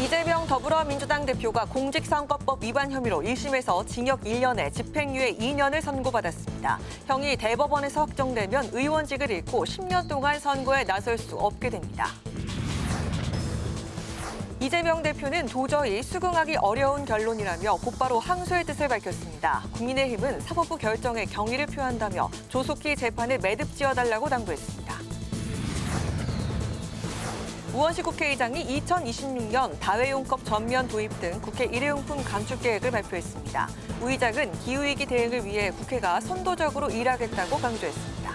이재명 더불어민주당 대표가 공직선거법 위반 혐의로 1심에서 징역 1년에 집행유예 2년을 선고받았습니다. 형이 대법원에서 확정되면 의원직을 잃고 10년 동안 선거에 나설 수 없게 됩니다. 이재명 대표는 도저히 수긍하기 어려운 결론이라며 곧바로 항소의 뜻을 밝혔습니다. 국민의힘은 사법부 결정에 경의를 표한다며 조속히 재판을 매듭지어달라고 당부했습니다. 우원식 국회의장이 2026년 다회용컵 전면 도입 등 국회 일회용품 감축 계획을 발표했습니다. 우 의장은 기후위기 대응을 위해 국회가 선도적으로 일하겠다고 강조했습니다.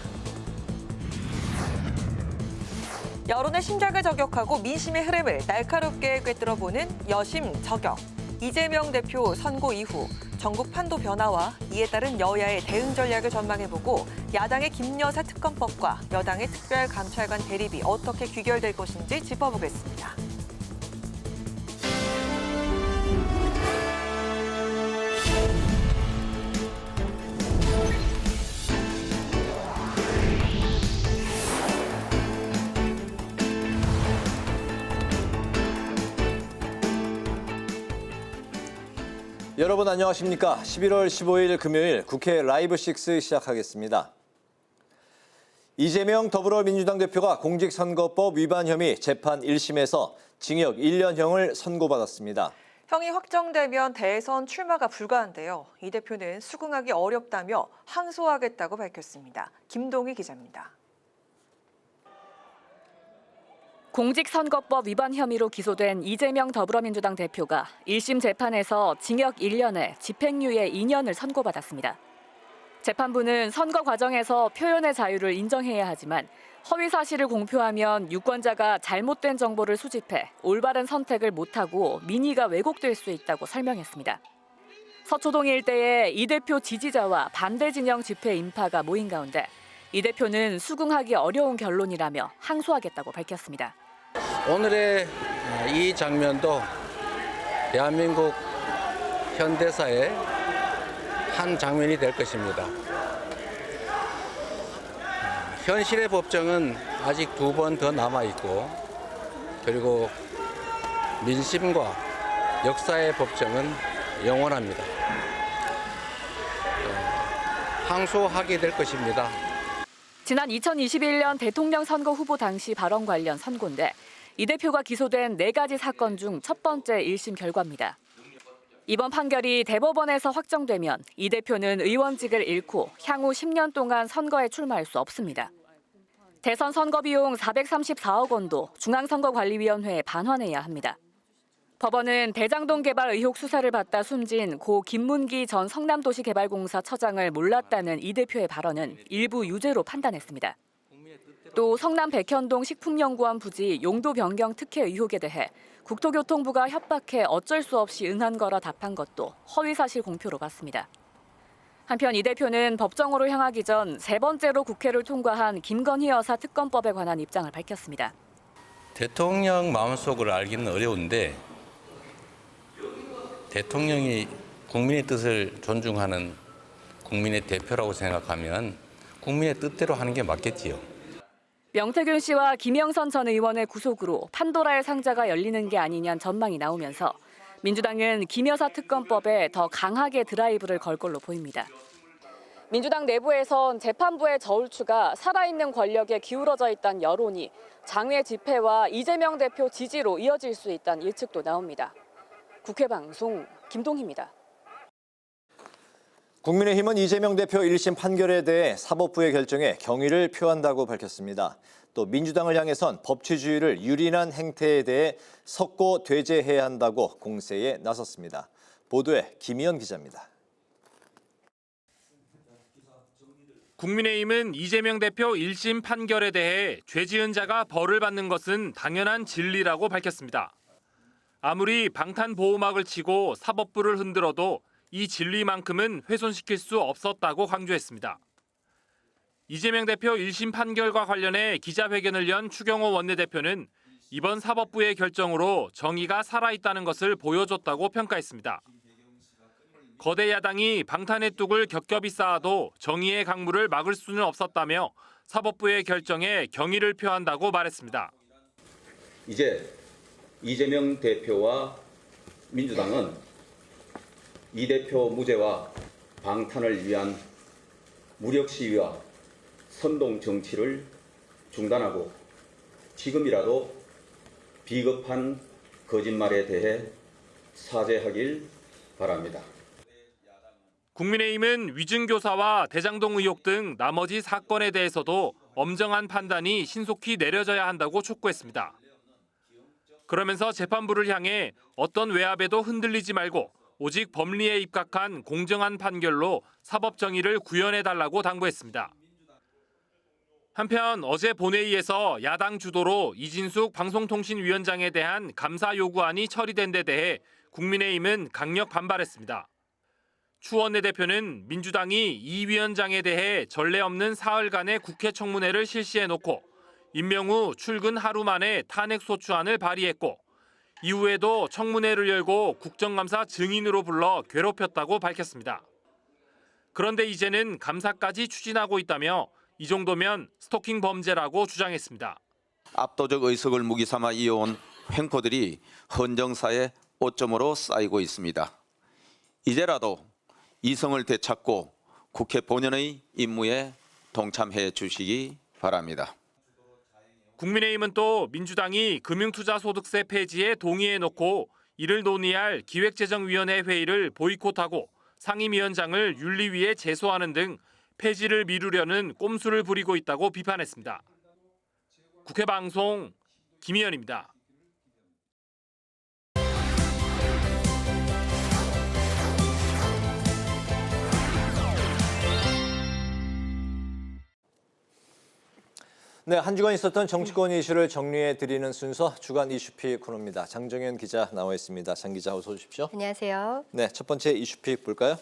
여론의 심장을 저격하고 민심의 흐름을 날카롭게 꿰뚫어보는 여심 저격. 이재명 대표 선고 이후 전국 판도 변화와 이에 따른 여야의 대응 전략을 전망해보고 야당의 김여사 특검법과 여당의 특별감찰관 대립이 어떻게 귀결될 것인지 짚어보겠습니다. 여러분 안녕하십니까? 11월 15일 금요일 국회 라이브 6 시작하겠습니다. 이재명 더불어민주당 대표가 공직선거법 위반 혐의 재판 1심에서 징역 1년형을 선고받았습니다. 형이 확정되면 대선 출마가 불가한데요. 이 대표는 수긍하기 어렵다며 항소하겠다고 밝혔습니다. 김동희 기자입니다. 공직선거법 위반 혐의로 기소된 이재명 더불어민주당 대표가 1심 재판에서 징역 1년에 집행유예 2년을 선고받았습니다. 재판부는 선거 과정에서 표현의 자유를 인정해야 하지만 허위 사실을 공표하면 유권자가 잘못된 정보를 수집해 올바른 선택을 못하고 민의가 왜곡될 수 있다고 설명했습니다. 서초동 일대에 이 대표 지지자와 반대 진영 집회 인파가 모인 가운데 이 대표는 수긍하기 어려운 결론이라며 항소하겠다고 밝혔습니다. 오늘의 이 장면도 대한민국 현대사의 한 장면이 될 것입니다. 현실의 법정은 아직 2번 더 남아있고 그리고 민심과 역사의 법정은 영원합니다. 항소하게 될 것입니다. 지난 2021년 대통령 선거 후보 당시 발언 관련 선고인데 이 대표가 기소된 4가지 사건 중 첫 번째 1심 결과입니다. 이번 판결이 대법원에서 확정되면 이 대표는 의원직을 잃고 향후 10년 동안 선거에 출마할 수 없습니다. 대선 선거 비용 434억 원도 중앙선거관리위원회에 반환해야 합니다. 법원은 대장동 개발 의혹 수사를 받다 숨진 고 김문기 전 성남도시개발공사 처장을 몰랐다는 이 대표의 발언은 일부 유죄로 판단했습니다. 또 성남 백현동 식품연구원 부지 용도 변경 특혜 의혹에 대해 국토교통부가 협박해 어쩔 수 없이 응한 거라 답한 것도 허위사실 공표로 봤습니다. 한편 이 대표는 법정으로 향하기 전 3번째로 국회를 통과한 김건희 여사 특검법에 관한 입장을 밝혔습니다. 대통령 마음속을 알기는 어려운데 대통령이 국민의 뜻을 존중하는 국민의 대표라고 생각하면 국민의 뜻대로 하는 게 맞겠지요. 명태균 씨와 김영선 전 의원의 구속으로 판도라의 상자가 열리는 게 아니냐는 전망이 나오면서 민주당은 김 여사 특검법에 더 강하게 드라이브를 걸 걸로 보입니다. 민주당 내부에선 재판부의 저울추가 살아있는 권력에 기울어져 있다는 여론이 장외 집회와 이재명 대표 지지로 이어질 수 있다는 예측도 나옵니다. 국회 방송 김동희입니다. 국민의힘은 이재명 대표 1심 판결에 대해 사법부의 결정에 경의를 표한다고 밝혔습니다. 또 민주당을 향해선 법치주의를 유린한 행태에 대해 석고 퇴제해야 한다고 공세에 나섰습니다. 보도에 김희연 기자입니다. 국민의힘은 이재명 대표 1심 판결에 대해 죄 지은 자가 벌을 받는 것은 당연한 진리라고 밝혔습니다. 아무리 방탄보호막을 치고 사법부를 흔들어도 이 진리만큼은 훼손시킬 수 없었다고 강조했습니다. 이재명 대표 1심 판결과 관련해 기자회견을 연 추경호 원내대표는 이번 사법부의 결정으로 정의가 살아있다는 것을 보여줬다고 평가했습니다. 거대 야당이 방탄의 뚝을 겹겹이 쌓아도 정의의 강물을 막을 수는 없었다며 사법부의 결정에 경의를 표한다고 말했습니다. 이제 이재명 대표와 민주당은 이 대표 무죄와 방탄을 위한 무력 시위와 선동 정치를 중단하고 지금이라도 비겁한 거짓말에 대해 사죄하길 바랍니다. 국민의힘은 위증교사와 대장동 의혹 등 나머지 사건에 대해서도 엄정한 판단이 신속히 내려져야 한다고 촉구했습니다. 그러면서 재판부를 향해 어떤 외압에도 흔들리지 말고 오직 법리에 입각한 공정한 판결로 사법 정의를 구현해달라고 당부했습니다. 한편 어제 본회의에서 야당 주도로 이진숙 방송통신위원장에 대한 감사 요구안이 처리된 데 대해 국민의힘은 강력 반발했습니다. 추 원내대표는 민주당이 이 위원장에 대해 전례 없는 사흘간의 국회 청문회를 실시해놓고 임명 후 출근 하루 만에 탄핵소추안을 발의했고 이후에도 청문회를 열고 국정감사 증인으로 불러 괴롭혔다고 밝혔습니다. 그런데 이제는 감사까지 추진하고 있다며 이 정도면 스토킹 범죄라고 주장했습니다. 압도적 의석을 무기 삼아 이어온 횡포들이 헌정사의 오점으로 쌓이고 있습니다. 이제라도 이성을 되찾고 국회 본연의 임무에 동참해 주시기 바랍니다. 국민의힘은 또 민주당이 금융투자소득세 폐지에 동의해놓고 이를 논의할 기획재정위원회 회의를 보이콧하고 상임위원장을 윤리위에 제소하는 등 폐지를 미루려는 꼼수를 부리고 있다고 비판했습니다. 국회 방송 김희연입니다. 네, 한 주간 있었던 정치권 이슈를 정리해드리는 순서 주간 이슈픽 코너입니다. 장정현 기자 나와 있습니다. 장 기자 어서 오십시오. 안녕하세요. 네, 첫 번째 이슈픽 볼까요?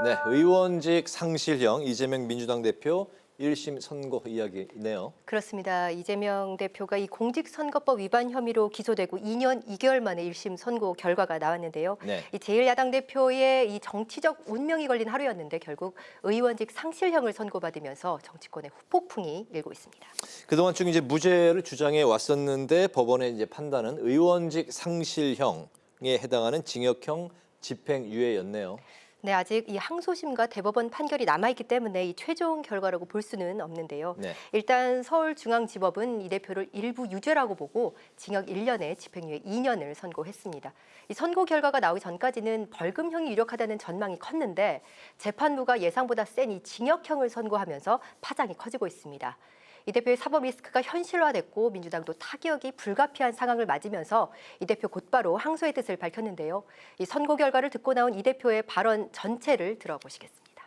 네, 의원직 상실형 이재명 민주당 대표 1심 선고 이야기네요. 그렇습니다. 이재명 대표가 이 공직선거법 위반 혐의로 기소되고 2년 2개월 만에 1심 선고 결과가 나왔는데요. 네. 이 제1야당 대표의 이 정치적 운명이 걸린 하루였는데 결국 의원직 상실형을 선고받으면서 정치권의 후폭풍이 일고 있습니다. 그동안 쭉 이제 무죄를 주장해 왔었는데 법원의 이제 판단은 의원직 상실형에 해당하는 징역형 집행유예였네요. 네, 아직 이 항소심과 대법원 판결이 남아있기 때문에 이 최종 결과라고 볼 수는 없는데요. 네. 일단 서울중앙지법은 이 대표를 일부 유죄라고 보고 징역 1년에 집행유예 2년을 선고했습니다. 이 선고 결과가 나오기 전까지는 벌금형이 유력하다는 전망이 컸는데 재판부가 예상보다 센 이 징역형을 선고하면서 파장이 커지고 있습니다. 이 대표의 사법 리스크가 현실화됐고 민주당도 타격이 불가피한 상황을 맞으면서 이 대표 곧바로 항소의 뜻을 밝혔는데요. 이 선고 결과를 듣고 나온 이 대표의 발언 전체를 들어보시겠습니다.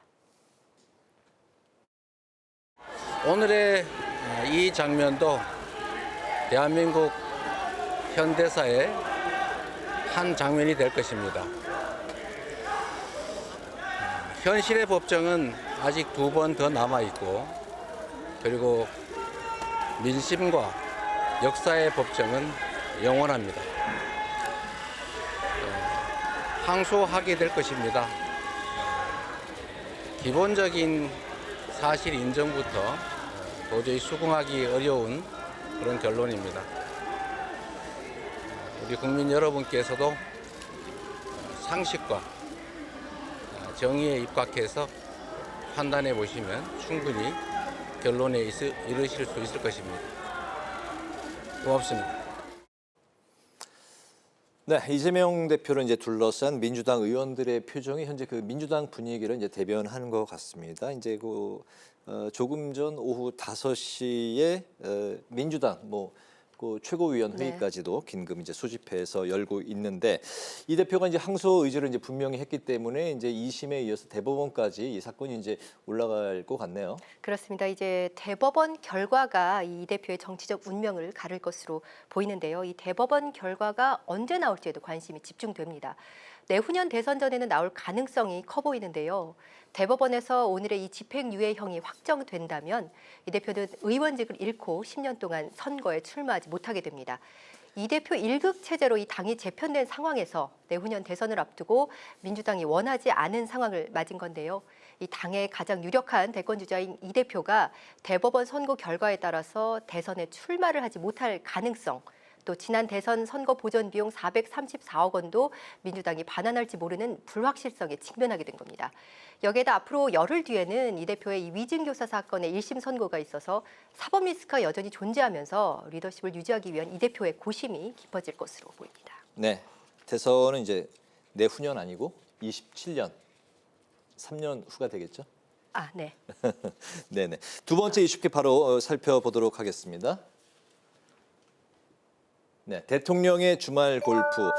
오늘의 이 장면도 대한민국 현대사의 한 장면이 될 것입니다. 현실의 법정은 아직 2번 더 남아있고 그리고 민심과 역사의 법정은 영원합니다. 항소하게 될 것입니다. 기본적인 사실 인정부터 도저히 수긍하기 어려운 그런 결론입니다. 우리 국민 여러분께서도 상식과 정의에 입각해서 판단해 보시면 충분히 결론에 이르실 수 있을 것입니다. 고맙습니다. 네, 이재명 대표를 이제 둘러싼 민주당 의원들의 표정이 현재 그 민주당 분위기를 이제 대변하는 것 같습니다. 이제 조금 전 오후 5시에 민주당 그 최고위원 회의까지도 긴급 이제 소집해서 열고 있는데 이 대표가 이제 항소 의지를 이제 분명히 했기 때문에 이제 2심에 이어서 대법원까지 이 사건이 이제 올라갈 것 같네요. 그렇습니다. 이제 대법원 결과가 이 대표의 정치적 운명을 가를 것으로 보이는데요. 이 대법원 결과가 언제 나올지에도 관심이 집중됩니다. 내후년 대선 전에는 나올 가능성이 커 보이는데요. 대법원에서 오늘의 이 집행유예형이 확정된다면 이 대표는 의원직을 잃고 10년 동안 선거에 출마하지 못하게 됩니다. 이 대표 1급 체제로 이 당이 재편된 상황에서 내후년 대선을 앞두고 민주당이 원하지 않은 상황을 맞은 건데요. 이 당의 가장 유력한 대권 주자인 이 대표가 대법원 선고 결과에 따라서 대선에 출마를 하지 못할 가능성, 또 지난 대선 선거 보전 비용 434억 원도 민주당이 반환할지 모르는 불확실성에 직면하게 된 겁니다. 여기에다 앞으로 열흘 뒤에는 이 대표의 이 위증교사 사건의 1심 선고가 있어서 사법 리스크가 여전히 존재하면서 리더십을 유지하기 위한 이 대표의 고심이 깊어질 것으로 보입니다. 네, 대선은 이제 내후년 아니고 27년, 3년 후가 되겠죠? 아, 네. 네네. 두 번째 이슈 바로 살펴보도록 하겠습니다. 네, 대통령의 주말 골프.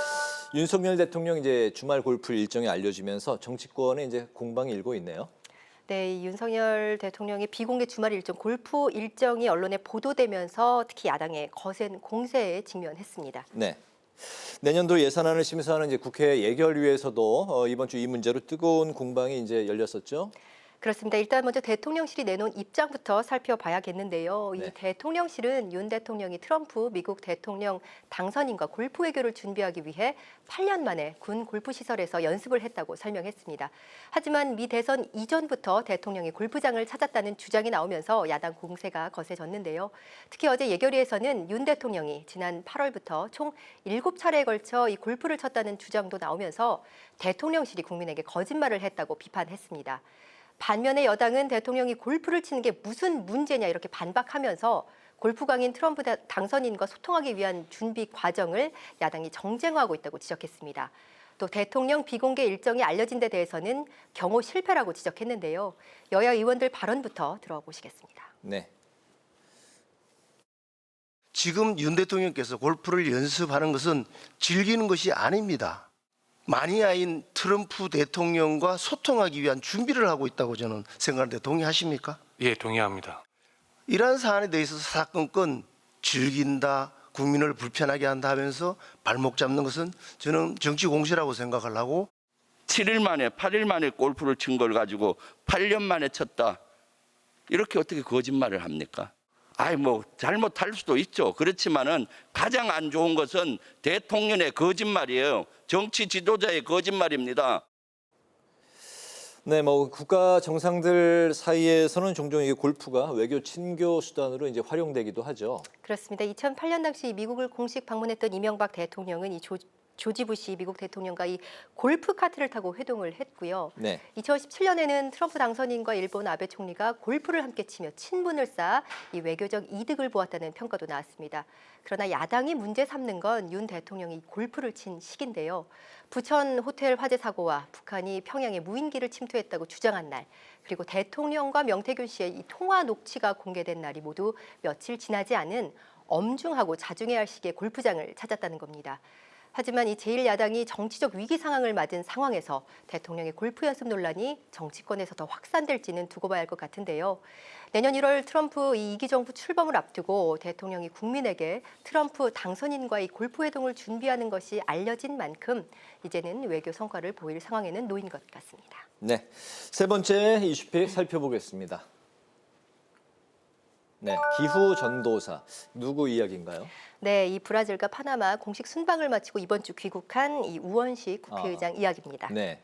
윤석열 대통령 이제 주말 골프 일정이 알려지면서 정치권에 이제 공방이 일고 있네요. 네, 이 윤석열 대통령의 비공개 주말 일정 골프 일정이 언론에 보도되면서 특히 야당의 거센 공세에 직면했습니다. 네. 내년도 예산안을 심사하는 이제 국회 예결위에서도 이번 주 이 문제로 뜨거운 공방이 이제 열렸었죠. 그렇습니다. 일단 먼저 대통령실이 내놓은 입장부터 살펴봐야겠는데요. 네. 이 대통령실은 윤 대통령이 트럼프 미국 대통령 당선인과 골프 외교를 준비하기 위해 8년 만에 군 골프 시설에서 연습을 했다고 설명했습니다. 하지만 미 대선 이전부터 대통령이 골프장을 찾았다는 주장이 나오면서 야당 공세가 거세졌는데요. 특히 어제 예결위에서는 윤 대통령이 지난 8월부터 총 7차례에 걸쳐 이 골프를 쳤다는 주장도 나오면서 대통령실이 국민에게 거짓말을 했다고 비판했습니다. 반면에 여당은 대통령이 골프를 치는 게 무슨 문제냐 이렇게 반박하면서 골프광인 트럼프 당선인과 소통하기 위한 준비 과정을 야당이 정쟁화하고 있다고 지적했습니다. 또 대통령 비공개 일정이 알려진 데 대해서는 경호 실패라고 지적했는데요. 여야 의원들 발언부터 들어보시겠습니다. 네. 지금 윤 대통령께서 골프를 연습하는 것은 즐기는 것이 아닙니다. 마니아인 트럼프 대통령과 소통하기 위한 준비를 하고 있다고 저는 생각하는데 동의하십니까? 예, 동의합니다. 이러한 사안에 대해서 사건건 즐긴다, 국민을 불편하게 한다 하면서 발목 잡는 것은 저는 정치 공세라고 생각하려고. 7일 만에 8일 만에 골프를 친 걸 가지고 8년 만에 쳤다. 이렇게 어떻게 거짓말을 합니까? 잘못할 수도 있죠. 그렇지만은 가장 안 좋은 것은 대통령의 거짓말이에요. 정치 지도자의 거짓말입니다. 네, 국가 정상들 사이에서는 종종 이 골프가 외교 친교 수단으로 이제 활용되기도 하죠. 그렇습니다. 2008년 당시 미국을 공식 방문했던 이명박 대통령은 이 조지 부시 미국 대통령과 이 골프 카트를 타고 회동을 했고요. 네. 2017년에는 트럼프 당선인과 일본 아베 총리가 골프를 함께 치며 친분을 쌓아 이 외교적 이득을 보았다는 평가도 나왔습니다. 그러나 야당이 문제 삼는 건 윤 대통령이 골프를 친 시기인데요. 부천 호텔 화재 사고와 북한이 평양에 무인기를 침투했다고 주장한 날, 그리고 대통령과 명태균 씨의 이 통화 녹취가 공개된 날이 모두 며칠 지나지 않은 엄중하고 자중해야 할 시기에 골프장을 찾았다는 겁니다. 하지만 이 제1야당이 정치적 위기 상황을 맞은 상황에서 대통령의 골프 연습 논란이 정치권에서 더 확산될지는 두고 봐야 할 것 같은데요. 내년 1월 트럼프 2기 정부 출범을 앞두고 대통령이 국민에게 트럼프 당선인과의 골프 회동을 준비하는 것이 알려진 만큼 이제는 외교 성과를 보일 상황에는 놓인 것 같습니다. 네, 세 번째 이슈픽 살펴보겠습니다. 네, 기후 전도사. 누구 이야기인가요? 네, 이 브라질과 파나마 공식 순방을 마치고 이번 주 귀국한 이 우원식 국회의장 이야기입니다. 네.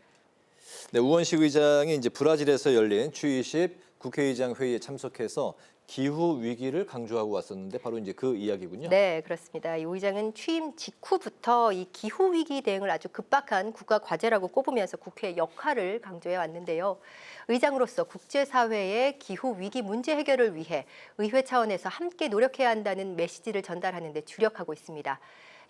네, 우원식 의장이 이제 브라질에서 열린 G20 국회의장 회의에 참석해서 기후 위기를 강조하고 왔었는데 바로 이제 그 이야기군요. 네, 그렇습니다. 이 의장은 취임 직후부터 이 기후 위기 대응을 아주 급박한 국가 과제라고 꼽으면서 국회의 역할을 강조해 왔는데요. 의장으로서 국제사회의 기후 위기 문제 해결을 위해 의회 차원에서 함께 노력해야 한다는 메시지를 전달하는 데 주력하고 있습니다.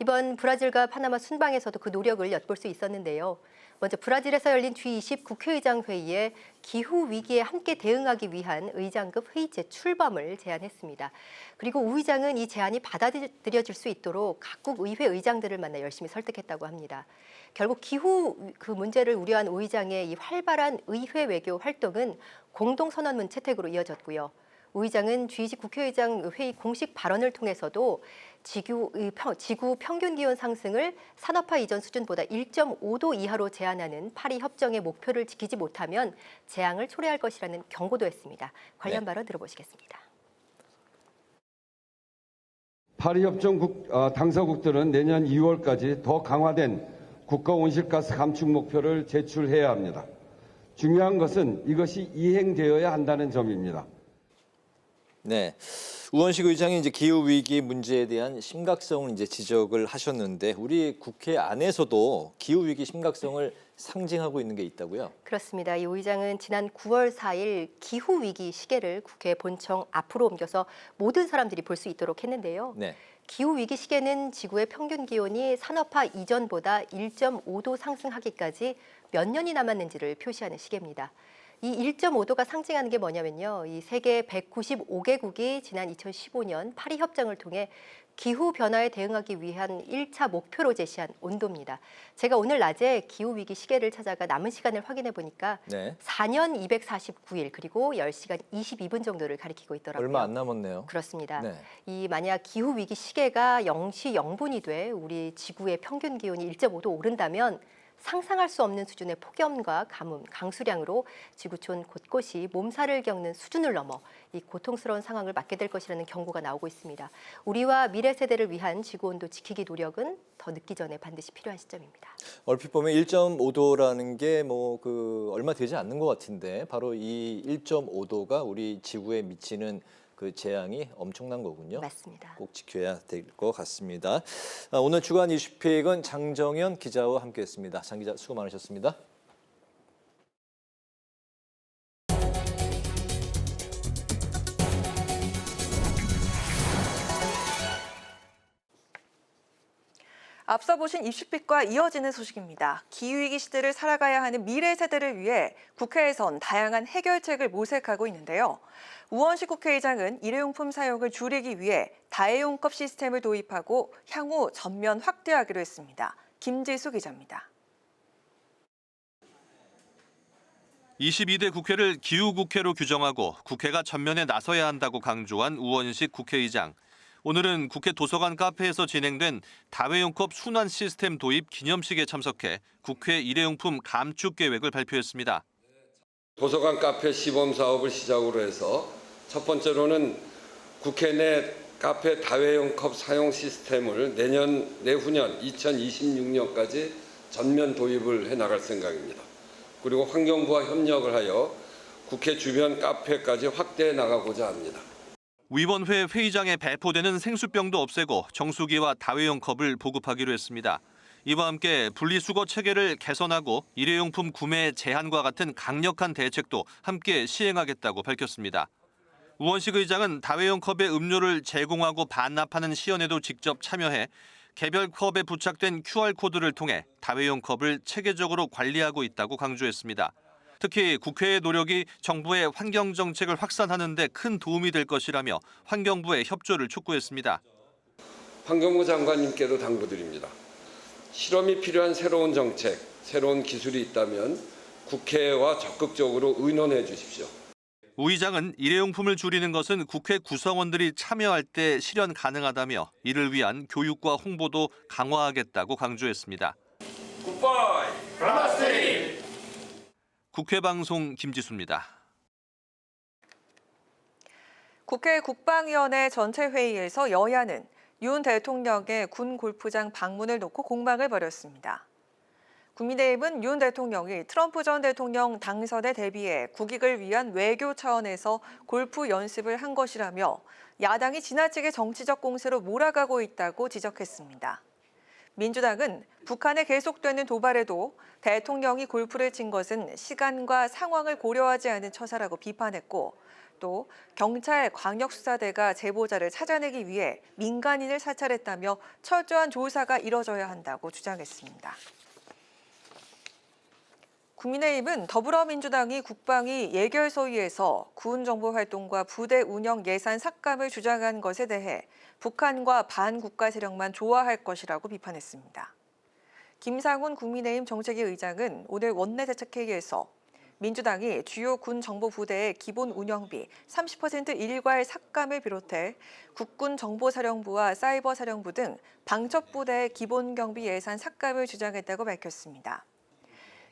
이번 브라질과 파나마 순방에서도 그 노력을 엿볼 수 있었는데요. 먼저 브라질에서 열린 G20 국회의장 회의에 기후 위기에 함께 대응하기 위한 의장급 회의체 출범을 제안했습니다. 그리고 우 의장은 이 제안이 받아들여질 수 있도록 각국 의회 의장들을 만나 열심히 설득했다고 합니다. 결국 기후 그 문제를 우려한 우 의장의 이 활발한 의회 외교 활동은 공동선언문 채택으로 이어졌고요. 우 의장은 G20 국회의장 회의 공식 발언을 통해서도 지구 평균 기온 상승을 산업화 이전 수준보다 1.5도 이하로 제한하는 파리 협정의 목표를 지키지 못하면 재앙을 초래할 것이라는 경고도 했습니다. 관련 발언 들어보시겠습니다. 파리 협정 당사국들은 내년 2월까지 더 강화된 국가 온실가스 감축 목표를 제출해야 합니다. 중요한 것은 이것이 이행되어야 한다는 점입니다. 네. 우원식 의장이 이제 기후 위기 문제에 대한 심각성을 이제 지적을 하셨는데 우리 국회 안에서도 기후 위기 심각성을 상징하고 있는 게 있다고요? 그렇습니다. 이 의장은 지난 9월 4일 기후 위기 시계를 국회 본청 앞으로 옮겨서 모든 사람들이 볼 수 있도록 했는데요. 네. 기후 위기 시계는 지구의 평균 기온이 산업화 이전보다 1.5도 상승하기까지 몇 년이 남았는지를 표시하는 시계입니다. 이 1.5도가 상징하는 게 뭐냐면요. 이 세계 195개국이 지난 2015년 파리 협정을 통해 기후 변화에 대응하기 위한 1차 목표로 제시한 온도입니다. 제가 오늘 낮에 기후 위기 시계를 찾아가 남은 시간을 확인해 보니까 네. 4년 249일 그리고 10시간 22분 정도를 가리키고 있더라고요. 얼마 안 남았네요. 그렇습니다. 네. 이 만약 기후 위기 시계가 0시 0분이 돼 우리 지구의 평균 기온이 1.5도 오른다면 상상할 수 없는 수준의 폭염과 가뭄, 강수량으로 지구촌 곳곳이 몸살을 겪는 수준을 넘어 이 고통스러운 상황을 맞게 될 것이라는 경고가 나오고 있습니다. 우리와 미래 세대를 위한 지구온도 지키기 노력은 더 늦기 전에 반드시 필요한 시점입니다. 얼핏 보면 1.5도라는 게 뭐 얼마 되지 않는 것 같은데 바로 이 1.5도가 우리 지구에 미치는 그 재앙이 엄청난 거군요. 맞습니다. 꼭 지켜야 될 것 같습니다. 오늘 주간 이슈픽은 장정현 기자와 함께했습니다. 장 기자 수고 많으셨습니다. 앞서 보신 이슈픽과 이어지는 소식입니다. 기후위기 시대를 살아가야 하는 미래 세대를 위해 국회에선 다양한 해결책을 모색하고 있는데요. 우원식 국회의장은 일회용품 사용을 줄이기 위해 다회용컵 시스템을 도입하고 향후 전면 확대하기로 했습니다. 김지수 기자입니다. 22대 국회를 기후국회로 규정하고 국회가 전면에 나서야 한다고 강조한 우원식 국회의장. 오늘은 국회 도서관 카페에서 진행된 다회용컵 순환 시스템 도입 기념식에 참석해 국회 일회용품 감축 계획을 발표했습니다. 도서관 카페 시범 사업을 시작으로 해서 첫 번째로는 국회 내 카페 다회용 컵 사용 시스템을 내후년 2026년까지 전면 도입을 해나갈 생각입니다. 그리고 환경부와 협력을 하여 국회 주변 카페까지 확대해 나가고자 합니다. 위원회 회의장에 배포되는 생수병도 없애고 정수기와 다회용 컵을 보급하기로 했습니다. 이와 함께 분리수거 체계를 개선하고 일회용품 구매 제한과 같은 강력한 대책도 함께 시행하겠다고 밝혔습니다. 우원식 의장은 다회용 컵에 음료를 제공하고 반납하는 시연에도 직접 참여해 개별 컵에 부착된 QR코드를 통해 다회용 컵을 체계적으로 관리하고 있다고 강조했습니다. 특히 국회의 노력이 정부의 환경 정책을 확산하는 데 큰 도움이 될 것이라며 환경부의 협조를 촉구했습니다. 환경부 장관님께도 당부드립니다. 실험이 필요한 새로운 정책, 새로운 기술이 있다면 국회와 적극적으로 의논해 주십시오. 우 의장은 일회용품을 줄이는 것은 국회 구성원들이 참여할 때 실현 가능하다며 이를 위한 교육과 홍보도 강화하겠다고 강조했습니다. 굿바이 플라스틱! 국회 방송 김지수입니다. 국회 국방위원회 전체 회의에서 여야는 윤 대통령의 군 골프장 방문을 놓고 공방을 벌였습니다. 국민의힘은 윤 대통령이 트럼프 전 대통령 당선에 대비해 국익을 위한 외교 차원에서 골프 연습을 한 것이라며 야당이 지나치게 정치적 공세로 몰아가고 있다고 지적했습니다. 민주당은 북한에 계속되는 도발에도 대통령이 골프를 친 것은 시간과 상황을 고려하지 않은 처사라고 비판했고 또 경찰 광역수사대가 제보자를 찾아내기 위해 민간인을 사찰했다며 철저한 조사가 이뤄져야 한다고 주장했습니다. 국민의힘은 더불어민주당이 국방위 예결소위에서 군정보활동과 부대 운영 예산 삭감을 주장한 것에 대해 북한과 반국가 세력만 좋아할 것이라고 비판했습니다. 김상훈 국민의힘 정책위 의장은 오늘 원내대책회의에서 민주당이 주요 군정보부대의 기본 운영비 30% 일괄 삭감을 비롯해 국군정보사령부와 사이버사령부 등 방첩부대의 기본 경비 예산 삭감을 주장했다고 밝혔습니다.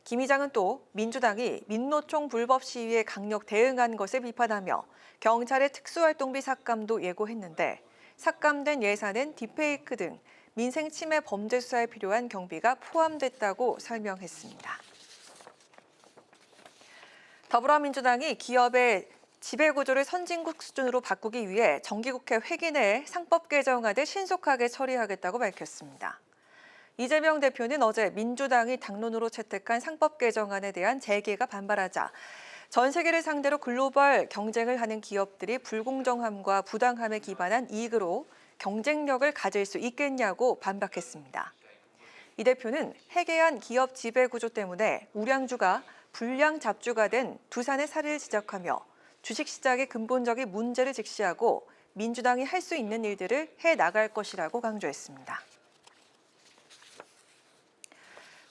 김 의장은 또 민주당이 민노총 불법 시위에 강력 대응한 것을 비판하며 경찰의 특수활동비 삭감도 예고했는데 삭감된 예산은 딥페이크 등 민생 침해 범죄 수사에 필요한 경비가 포함됐다고 설명했습니다. 더불어민주당이 기업의 지배구조를 선진국 수준으로 바꾸기 위해 정기국회 회기 내에 상법 개정안을 신속하게 처리하겠다고 밝혔습니다. 이재명 대표는 어제 민주당이 당론으로 채택한 상법 개정안에 대한 재계가 반발하자 전 세계를 상대로 글로벌 경쟁을 하는 기업들이 불공정함과 부당함에 기반한 이익으로 경쟁력을 가질 수 있겠냐고 반박했습니다. 이 대표는 해괴한 기업 지배구조 때문에 우량주가 불량 잡주가 된 두산의 사례를 지적하며 주식시장의 근본적인 문제를 직시하고 민주당이 할 수 있는 일들을 해나갈 것이라고 강조했습니다.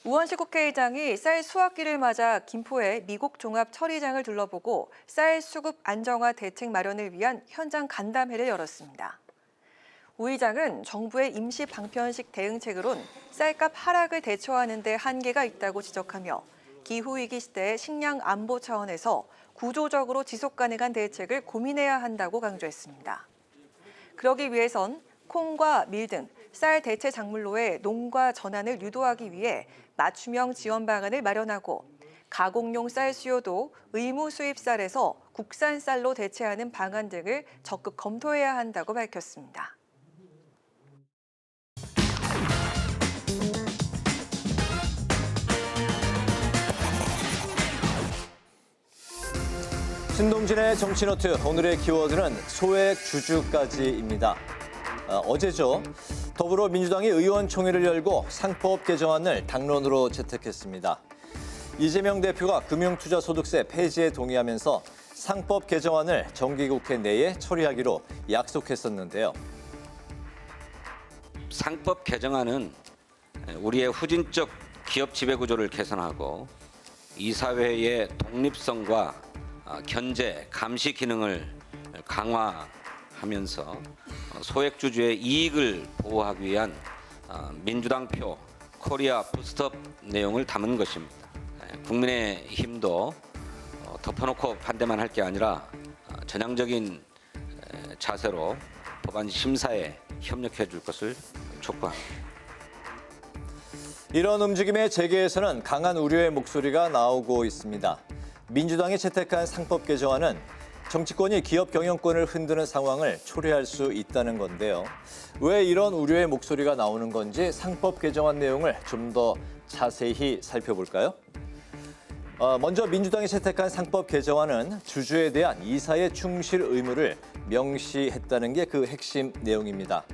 우원식 국회의장이 쌀 수확기를 맞아 김포의 미국 종합 처리장을 둘러보고 쌀 수급 안정화 대책 마련을 위한 현장 간담회를 열었습니다. 우 의장은 정부의 임시 방편식 대응책으론 쌀값 하락을 대처하는 데 한계가 있다고 지적하며 기후위기 시대의 식량 안보 차원에서 구조적으로 지속 가능한 대책을 고민해야 한다고 강조했습니다. 그러기 위해선 콩과 밀 등 쌀 대체 작물로의 농가 전환을 유도하기 위해 맞춤형 지원 방안을 마련하고 가공용 쌀 수요도 의무 수입 쌀에서 국산 쌀로 대체하는 방안 등을 적극 검토해야 한다고 밝혔습니다. 신동진의 정치노트, 오늘의 키워드는 소액 주주까지입니다. 어제죠. 더불어민주당이 의원총회를 열고 상법 개정안을 당론으로 채택했습니다. 이재명 대표가 금융투자소득세 폐지에 동의하면서 상법 개정안을 정기국회 내에 처리하기로 약속했었는데요. 상법 개정안은 우리의 후진적 기업 지배구조를 개선하고 이사회의 독립성과 견제, 감시 기능을 강화하면서 소액주주의 이익을 보호하기 위한 민주당표 코리아 부스트업 내용을 담은 것입니다. 국민의힘도 덮어놓고 반대만 할 게 아니라 전향적인 자세로 법안 심사에 협력해 줄 것을 촉구합니다. 이런 움직임에 재계에서는 강한 우려의 목소리가 나오고 있습니다. 민주당이 채택한 상법 개정안은 정치권이 기업 경영권을 흔드는 상황을 초래할 수 있다는 건데요. 왜 이런 우려의 목소리가 나오는 건지 상법 개정안 내용을 좀 더 자세히 살펴볼까요? 먼저 민주당이 채택한 상법 개정안은 주주에 대한 이사의 충실 의무를 명시했다는 게 그 핵심 내용입니다.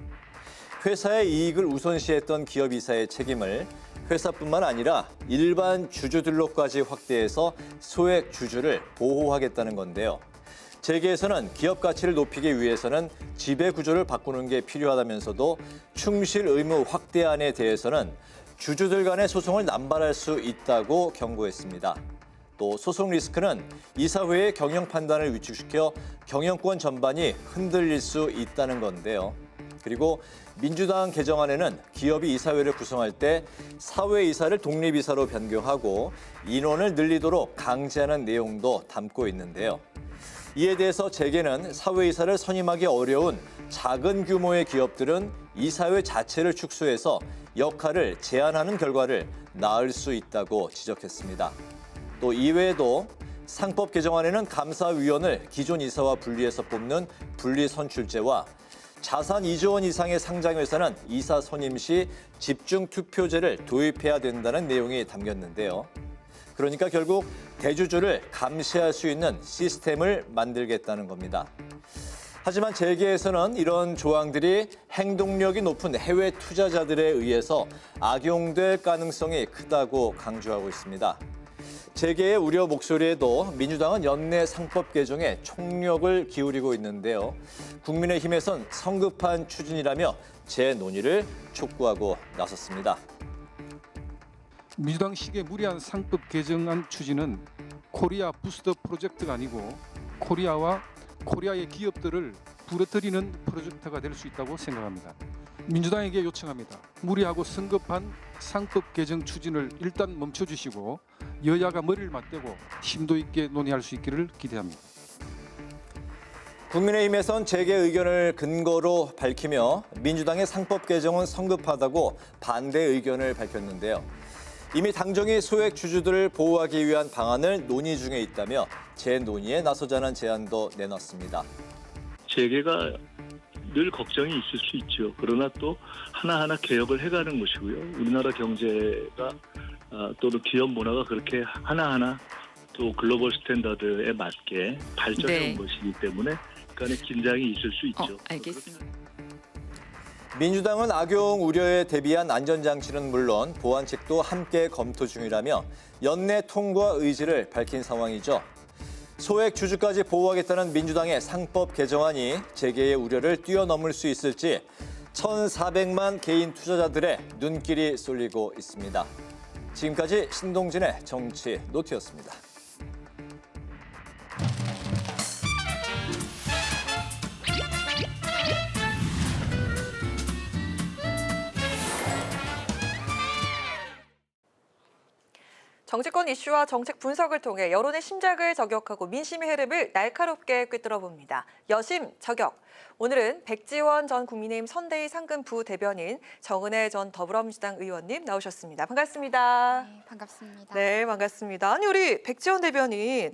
회사의 이익을 우선시했던 기업 이사의 책임을 회사뿐만 아니라 일반 주주들로까지 확대해서 소액 주주를 보호하겠다는 건데요. 재계에서는 기업 가치를 높이기 위해서는 지배 구조를 바꾸는 게 필요하다면서도 충실 의무 확대안에 대해서는 주주들 간의 소송을 남발할 수 있다고 경고했습니다. 또 소송 리스크는 이사회의 경영 판단을 위축시켜 경영권 전반이 흔들릴 수 있다는 건데요. 그리고 민주당 개정안에는 기업이 이사회를 구성할 때 사회이사를 독립이사로 변경하고 인원을 늘리도록 강제하는 내용도 담고 있는데요. 이에 대해서 재계는 사회이사를 선임하기 어려운 작은 규모의 기업들은 이사회 자체를 축소해서 역할을 제한하는 결과를 낳을 수 있다고 지적했습니다. 또 이외에도 상법 개정안에는 감사위원을 기존 이사와 분리해서 뽑는 분리선출제와 자산 2조 원 이상의 상장회사는 이사 선임 시 집중 투표제를 도입해야 된다는 내용이 담겼는데요. 그러니까 결국 대주주를 감시할 수 있는 시스템을 만들겠다는 겁니다. 하지만 재계에서는 이런 조항들이 행동력이 높은 해외 투자자들에 의해서 악용될 가능성이 크다고 강조하고 있습니다. 재계의 우려 목소리에도 민주당은 연내 상법 개정에 총력을 기울이고 있는데요. 국민의힘에선 성급한 추진이라며 재논의를 촉구하고 나섰습니다. 민주당식의 무리한 상법 개정안 추진은 코리아 부스트업 프로젝트가 아니고 코리아의 기업들을 부러뜨리는 프로젝트가 될 수 있다고 생각합니다. 민주당에게 요청합니다. 무리하고 성급한 상법 개정 추진을 일단 멈춰주시고 여야가 머리를 맞대고 심도 있게 논의할 수 있기를 기대합니다. 국민의힘에선 재계 의견을 근거로 밝히며 민주당의 상법 개정은 성급하다고 반대 의견을 밝혔는데요. 이미 당정이 소액 주주들을 보호하기 위한 방안을 논의 중에 있다며 재논의에 나서자는 제안도 내놨습니다. 재계가 늘 걱정이 있을 수 있죠. 그러나 또 하나하나 개혁을 해가는 것이고요. 우리나라 경제가 또는 기업 문화가 그렇게 하나하나 또 글로벌 스탠다드에 맞게 발전해 온 것이기 때문에 약간의 긴장이 있을 수 있죠. 알겠습니다. 민주당은 악용 우려에 대비한 안전장치는 물론 보완책도 함께 검토 중이라며 연내 통과 의지를 밝힌 상황이죠. 소액 주주까지 보호하겠다는 민주당의 상법 개정안이 재계의 우려를 뛰어넘을 수 있을지 1,400만 개인 투자자들의 눈길이 쏠리고 있습니다. 지금까지 신동진의 정치 노트였습니다. 정치권 이슈와 정책 분석을 통해 여론의 심장을 저격하고 민심의 흐름을 날카롭게 꿰뚫어봅니다. 여심 저격. 오늘은 백지원 전 국민의힘 선대위 상근 부대변인, 정은혜 전 더불어민주당 의원님 나오셨습니다. 반갑습니다. 네, 반갑습니다. 네, 반갑습니다. 아니 우리 백지원 대변인,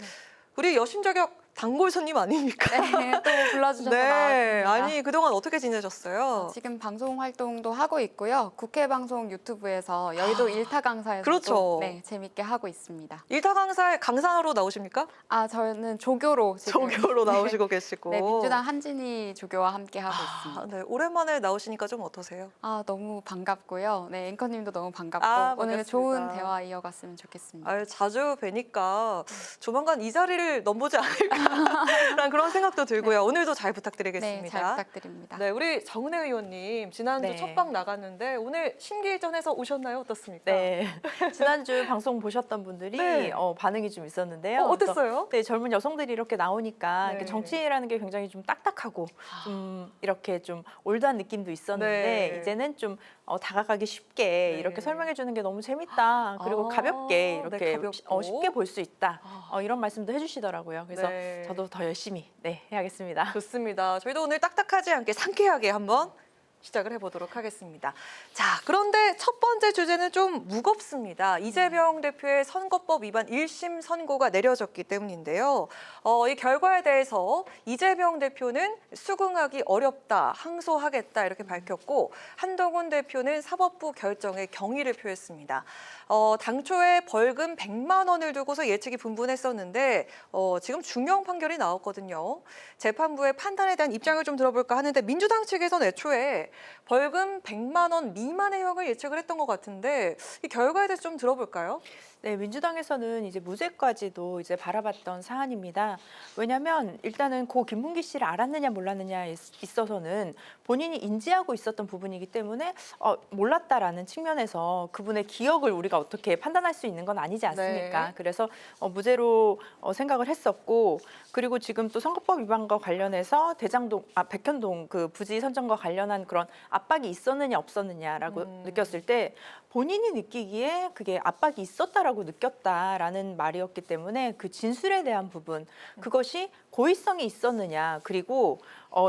우리 여심 저격 단골 손님 아닙니까? 네, 또 불러주셔서 네, 나왔습니다. 아니 그동안 어떻게 지내셨어요? 지금 방송 활동도 하고 있고요. 국회 방송 유튜브에서 여의도 일타 강사에서 그렇죠. 네, 재밌게 하고 있습니다. 일타 강사에 강사로 나오십니까? 저는 조교로 지금 조교로 나오시고 계시고. 네, 민주당 한진희 조교와 함께 하고 있습니다. 네, 오랜만에 나오시니까 좀 어떠세요? 너무 반갑고요. 네, 앵커님도 너무 반갑고 오늘 반갑습니다. 좋은 대화 이어갔으면 좋겠습니다. 자주 뵈니까 조만간 이 자리를 넘보지 않을까 라는 그런 생각도 들고요. 오늘도 잘 부탁드리겠습니다. 네, 잘 부탁드립니다. 네, 우리 정은혜 의원님 지난주 네. 첫방 나갔는데 오늘 심기일전에서 오셨나요? 어떻습니까? 네, 지난주 방송 보셨던 분들이 네. 반응이 좀 있었는데요. 어땠어요? 네, 젊은 여성들이 이렇게 나오니까 네. 이렇게 정치라는 게 굉장히 좀 딱딱하고 좀 이렇게 좀 올드한 느낌도 있었는데 네. 이제는 좀 다가가기 쉽게 이렇게 설명해 주는 게 너무 재밌다. 그리고 가볍게 이렇게 네, 가볍고. 쉽게 볼 수 있다. 이런 말씀도 해주시더라고요. 그래서 네. 저도 더 열심히 해야겠습니다. 좋습니다. 저희도 오늘 딱딱하지 않게 상쾌하게 한번 시작을 해보도록 하겠습니다. 자, 그런데 첫 번째 주제는 좀 무겁습니다. 이재명 대표의 선거법 위반 1심 선고가 내려졌기 때문인데요. 이 결과에 대해서 이재명 대표는 수긍하기 어렵다, 항소하겠다 이렇게 밝혔고 한동훈 대표는 사법부 결정에 경의를 표했습니다. 당초에 벌금 100만 원을 두고서 예측이 분분했었는데 지금 중형 판결이 나왔거든요. 재판부의 판단에 대한 입장을 좀 들어볼까 하는데 민주당 측에서는 애초에 벌금 100만 원 미만의 형을 예측을 했던 것 같은데 이 결과에 대해서 좀 들어볼까요? 네, 민주당에서는 이제 무죄까지도 이제 바라봤던 사안입니다. 왜냐하면 일단은 고 김문기 씨를 알았느냐 몰랐느냐에 있어서는 본인이 인지하고 있었던 부분이기 때문에 몰랐다라는 측면에서 그분의 기억을 우리가 어떻게 판단할 수 있는 건 아니지 않습니까? 네. 그래서 무죄로 생각을 했었고 그리고 지금 또 선거법 위반과 관련해서 백현동 그 부지 선정과 관련한 그런 압박이 있었느냐 없었느냐라고 느꼈을 때 본인이 느끼기에 그게 압박이 있었다라고 느꼈다라는 말이었기 때문에 그 진술에 대한 부분 그것이 고의성이 있었느냐 그리고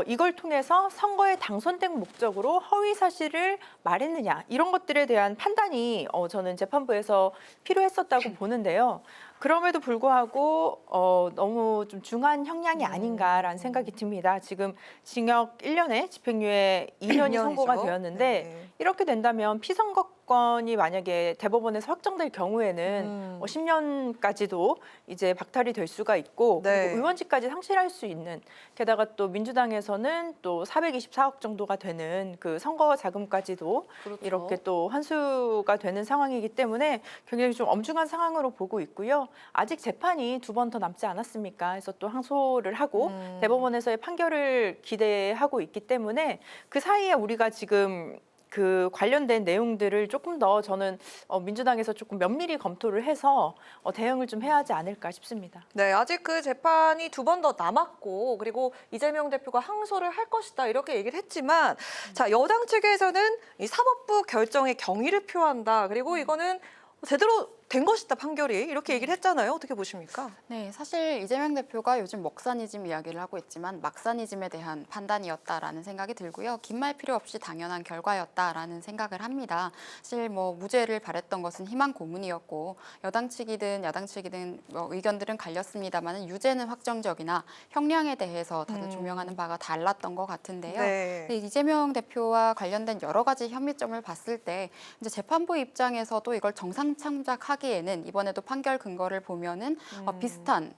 이걸 통해서 선거에 당선된 목적으로 허위 사실을 말했느냐 이런 것들에 대한 판단이 저는 재판부에서 필요했었다고 보는데요. 그럼에도 불구하고 너무 좀 중한 형량이 아닌가라는 생각이 듭니다. 지금 징역 1년에 집행유예 2년이 선고가 되었는데 이렇게 된다면 피선거권이 만약에 대법원에서 확정될 경우에는 10년까지도 이제 박탈이 될 수가 있고 그리고 의원직까지 상실할 수 있는 게다가 또 민주당에서는 또 424억 정도가 되는 그 선거 자금까지도 이렇게 또 환수가 되는 상황이기 때문에 굉장히 좀 엄중한 상황으로 보고 있고요. 아직 재판이 2번 더 남지 않았습니까? 그래서 또 항소를 하고 대법원에서의 판결을 기대하고 있기 때문에 그 사이에 우리가 지금 그 관련된 내용들을 조금 더 저는 민주당에서 조금 면밀히 검토를 해서 대응을 좀 해야 하지 않을까 싶습니다. 네, 아직 그 재판이 2번 더 남았고 그리고 이재명 대표가 항소를 할 것이다 이렇게 얘기를 했지만 자 여당 측에서는 이 사법부 결정에 경의를 표한다. 그리고 이거는 제대로 된 것이다 판결이 이렇게 얘기를 했잖아요. 어떻게 보십니까? 네, 사실 이재명 대표가 요즘 먹사니즘 이야기를 하고 있지만 막사니즘에 대한 판단이었다라는 생각이 들고요. 긴 말 필요 없이 당연한 결과였다라는 생각을 합니다. 사실 뭐 무죄를 바랬던 것은 희망 고문이었고 여당 측이든 야당 측이든 뭐 의견들은 갈렸습니다만 유죄는 확정적이나 형량에 대해서 다들 조명하는 바가 달랐던 것 같은데요. 네. 근데 이재명 대표와 관련된 여러 가지 혐의점을 봤을 때 이제 재판부 입장에서도 이걸 정상 참작하기에는 이번에도 판결 근거를 보면은 비슷한